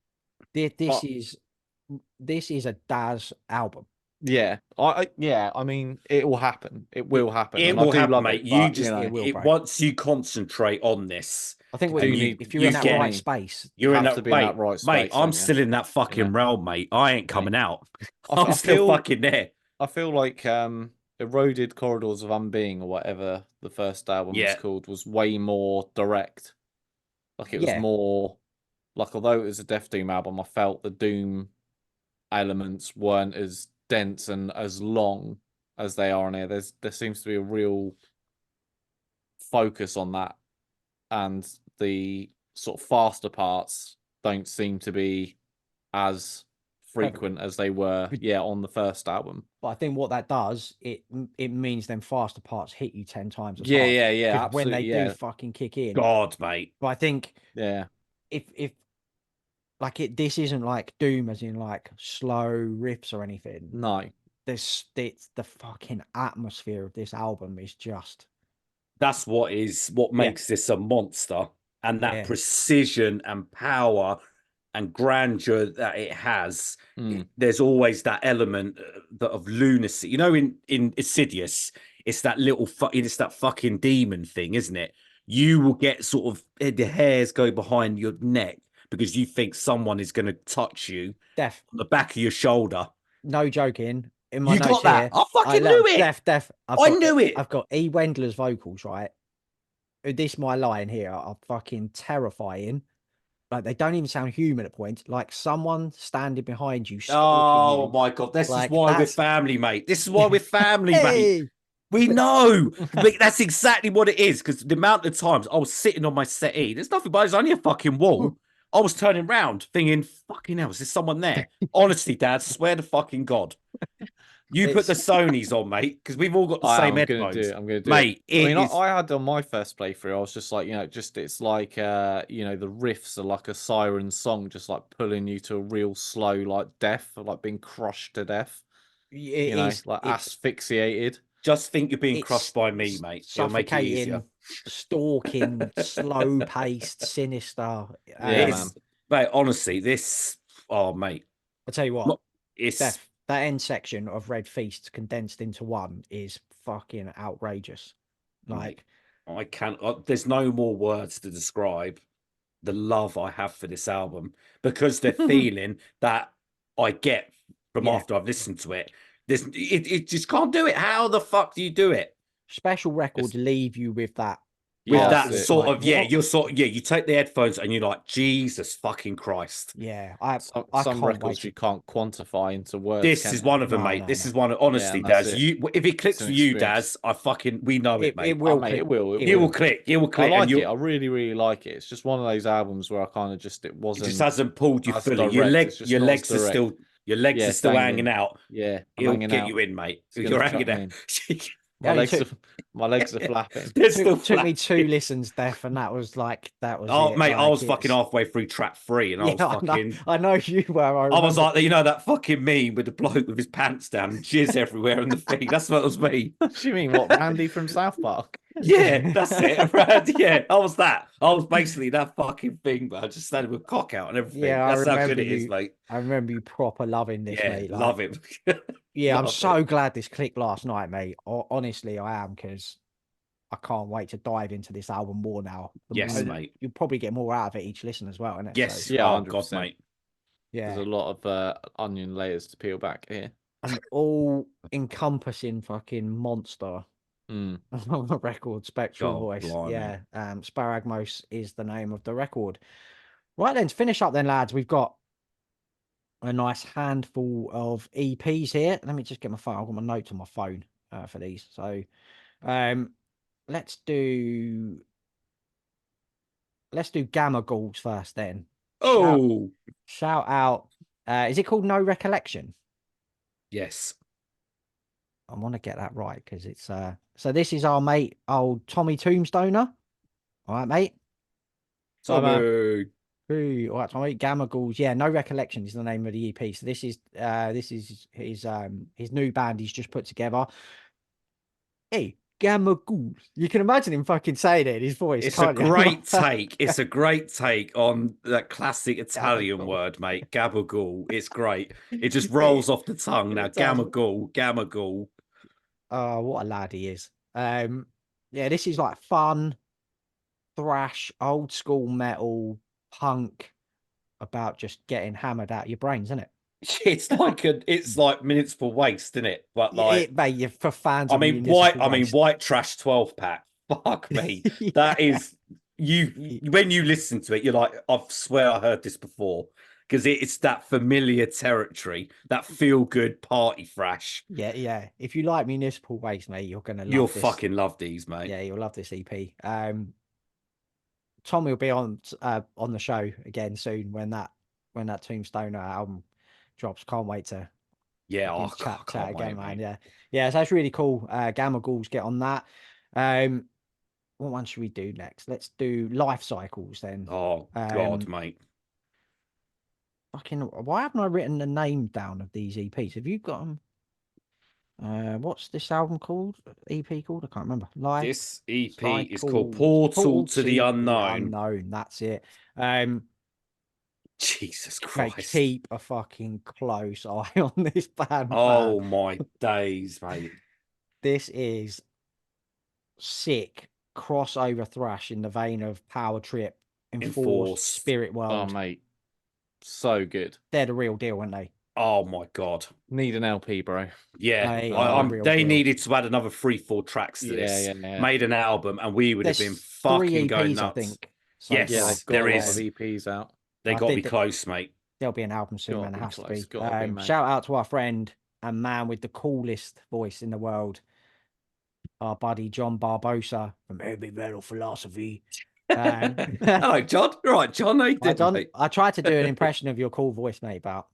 This is a Daz album. Yeah, I mean, it will happen. It will happen. It and will I do happen, love mate. it. You But, just it will, bro. once you concentrate on this, I think if you're in that right space, you're in have to be in that right space, mate. I'm don't you? still in that fucking realm, mate. I ain't coming out. I'm still fucking there. I feel like Eroded Corridors of Unbeing, or whatever the first album was called, was way more direct. Like it was more like, although it was a Death Doom album, I felt the Doom elements weren't as dense and as long as they are on here. There seems to be a real focus on that, and the sort of faster parts don't seem to be as frequent as they were on the first album. But I think what that does, it means them faster parts hit you 10 times as hard. Because absolutely, when they do fucking kick in, God, mate. But I think if like this isn't like Doom as in like slow riffs or anything. No, it's the fucking atmosphere of this album is just. That's what makes this a monster, and that precision and power and grandeur that it has. There's always that element of lunacy. In Insidious, it's that it's that fucking demon thing, isn't it? You will get sort of the hairs go behind your neck because you think someone is going to touch you on the back of your shoulder. No joking. In my notes got that. here, I fucking knew it. I knew it. I've got E. Wendler's vocals, right? this my line here are fucking terrifying. Like they don't even sound human at points. Like someone standing behind you, stalking Oh you. my God. This is Like why we're that's family, mate. This is why we're family, mate. hey. We know. But that's exactly what it is. Because the amount of times I was sitting on my settee, there's nothing but it's only a fucking wall. I was turning round thinking, fucking hell, is there someone there? Honestly, Dad, swear to fucking God. You put the It's Sonys on, mate, because we've all got the I same am gonna do headphones. it. I'm gonna do it. Mate, I it mean, is. I had on my first playthrough, I was just like, it's like the riffs are like a siren song, just like pulling you to a real slow, like death, or like being crushed to death. it is Like it's asphyxiated. Just think you're being crushed it's by me, mate. It'll make it easier. suffocating, stalking, slow paced, sinister. Yeah, man. It's, mate, honestly, this, oh, mate, I tell you what, it's, Steph, that end section of Red Feast condensed into one is fucking outrageous. mate, Like, I can't, there's no more words to describe the love I have for this album because the feeling that I get from yeah, after I've listened to it, it just can't do it. How the fuck do you do it? special records It's, leave you with that With yeah, that's that afterwards. it. sort Like, of, yeah, what? you're sort of, yeah, you take the headphones and you're like, Jesus fucking Christ. Yeah, I Some can't wait records to. you can't quantify into words, This can is you? one of them, No, mate. no, This no. is one of, Yeah, honestly, and that's Daz. it. If it It's clicks an for you, experience. Daz, we know it, It mate. I will mean, click. it will. It It You will will. will. click, you will I click, and like it. you I really, really like it. It's just one of those albums where I kind of just it it just wasn't hasn't pulled you as fully. direct. It's just Your not as legs are direct. still, your legs are Yeah, still dangling. hanging out. Yeah, I'm He'll hanging get you out. in, mate. It's gonna You're chuck hanging me out. in. Yeah, it took My legs are flapping. They're still took me two flapping. listens, Def, and that was Oh, it. mate, I Like was fucking it's halfway through track 3, and I yeah, was fucking. I know you were. I I was remember. like, you know, that fucking meme with the bloke with his pants down and jizz everywhere in the feed. That's what it was me. What do you mean? What, Randy from South Park? Yeah, that's it. Right? Yeah, I was that. I was basically that fucking thing, but I just standing with cock out and everything. Yeah, That's how good it is, mate. I remember you proper loving this, Yeah, mate. Like, love it. yeah, I'm Love it. so glad this clicked last night, mate. Honestly, I am because I can't wait to dive into this album more now. Yes, Mm. mate. You'll probably get more out of it each listen as well, innit? So Yes. Yeah, Oh, God, 100%. mate. There's yeah, a lot of onion layers to peel back here. an all encompassing fucking monster Mm. of a record, Spectral God, Voice. blimey. Yeah, Sparagmos is the name of the record. Right then, to finish up then, lads, we've got a nice handful of EPs here. Let me just get my phone. I've got my notes on my phone for these. So um let's do Gamma Ghouls first then. Oh, Shout out. Is it called No Recollection? yes. I want to get that right because it's so this is our mate old Tommy Tombstoner. All right, mate. Bye, man. Tommy. Ooh, all right, Tommy. Gamma Ghouls. Yeah, No Recollection is the name of the EP. So this is his new band he's just put together. Hey, Gamma Ghouls. You can imagine him fucking saying it in his voice, It's a can't you? great take. It's a great take on that classic Italian Gabagool. word, mate. Gabagool. It's great. It just rolls off the tongue now. It does. Gabagool. Gabagool. Oh, what a lad he is. Yeah, this is like fun, thrash, old school metal, punk about just getting hammered out your brains, isn't it? It's like minutes for waste, isn't it? But like, Mate, for fans of municipal I mean, waste. white trash 12 pack. Fuck me. That Yeah. is when you listen to it, you're like, I swear I heard this before. Because it's that familiar territory, that feel good party thrash. Yeah, yeah. If you like municipal waste, mate, you're gonna You'll love this. fucking love these, mate. Yeah, you'll love this EP. Tommy will be on the show again soon when that Tombstoner album drops. Can't wait to Yeah, fucking oh, God, I chat can't again, wait, man. mate. Yeah, yeah. So that's really cool. Gamma Ghouls get on that. What one should we do next? Let's do Life Cycles then. Oh, God, mate. Fucking, why haven't I written the name down of these EPs? Have you got them? What's this album called? EP called? I can't remember. Life This EP is called Cycles. Portal to the Unknown. Unknown. That's it. Jesus Mate, Christ. keep a fucking close eye on this band. Oh, Man. my days, mate. This is sick crossover thrash in the vein of Power Trip, Enforced, Enforced. Spirit Oh, World. mate. So good. They're the real deal, aren't they? Oh my god. Need an LP, bro. Yeah, They are real they deal. needed to add another 3-4 tracks to this. Yeah. Made an album, and we would have been There's 3 fucking going EPs, I nuts. think. So Yes, Yeah, far. they've got there a lot of is. EPs out. They I got to be think close, mate. there'll be an album soon, Gotta man. It be has to close, be. gotta be, mate. Shout out to our friend and man with the coolest voice in the world, our buddy John Barbosa from Heavy Metal Philosophy. Hello, John. All right, John. How you doing, mate? I tried to do an impression of your cool voice, mate, but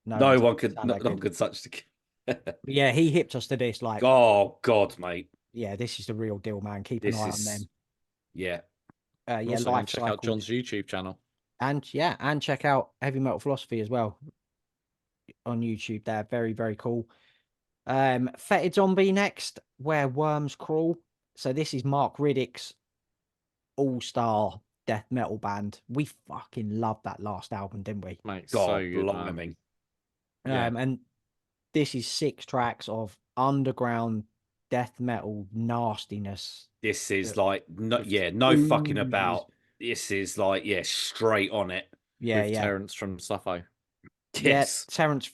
no No one one could could. sound No, that no one good. could touch the. But yeah, he hipped us to this. Like, Oh God, mate. yeah, this is the real deal, man. Keep an This eye on is. them. Yeah. Yeah, Also, go Life and check out Cycle, John's YouTube channel. and check out Heavy Metal Philosophy as well on YouTube. They're very, very cool. Fetid Zombie next, Where Worms Crawl. So this is Mark Riddick's all-star death metal band. We fucking loved that last album, didn't we? Mate, God, so good, man. blimey. Yeah. And this is 6 tracks of underground death metal nastiness. This is that like no, just yeah, no fucking oozes. about. This is like straight on it. Yeah, With yeah. Terence from Suffo. Yes. Terence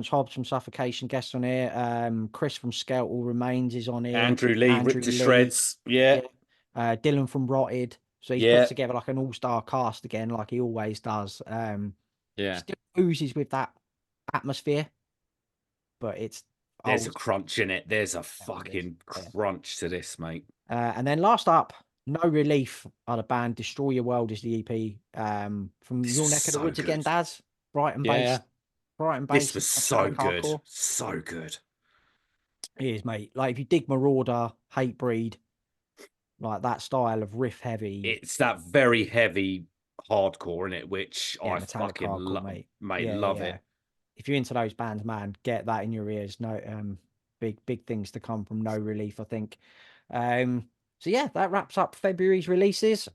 Hobbs from Suffocation guest on here. Chris from Skeletal Remains is on here. Andrew Lee ripped to Lee, shreds. Yeah. Dylan from Rotted. So he's put together like an all-star cast again, like he always does. Yeah. Still oozes with that atmosphere, but it's There's a old. crunch in it. There's a Yeah, fucking yeah. crunch to this, mate. And then last up, No Relief are the band. Destroy Your World is the EP. From This your was neck of the so woods again, good. Daz. Brighton based. Brighton This based. was so metallic good. hardcore. So good. It is, mate. Like if you dig Marauder, Hatebreed, like that style of riff heavy. It's that very heavy hardcore in it, which I metallic fucking hardcore, love, mate. love it. If you're into those bands, man, get that in your ears. No, big things to come from No Relief, I think. So yeah, that wraps up February's releases.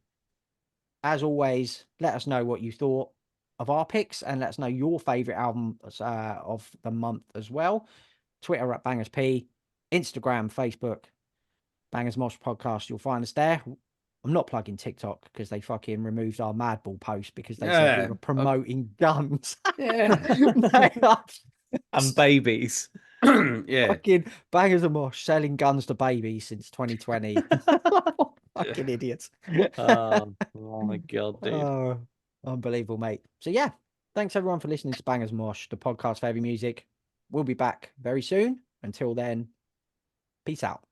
As always, let us know what you thought of our picks and let us know your favorite album of the month as well. Twitter at BangersP, Instagram, Facebook, Bangers Mosh Podcast. You'll find us there. I'm not plugging TikTok because they fucking removed our Madball post because they said we were promoting guns. And babies. Yeah. Fucking Bangers and Mosh selling guns to babies since 2020. Fucking idiots. Oh my god, dude. Oh, unbelievable, mate. So yeah, thanks everyone for listening to Bangers Mosh, the podcast for heavy music. We'll be back very soon. Until then, peace out.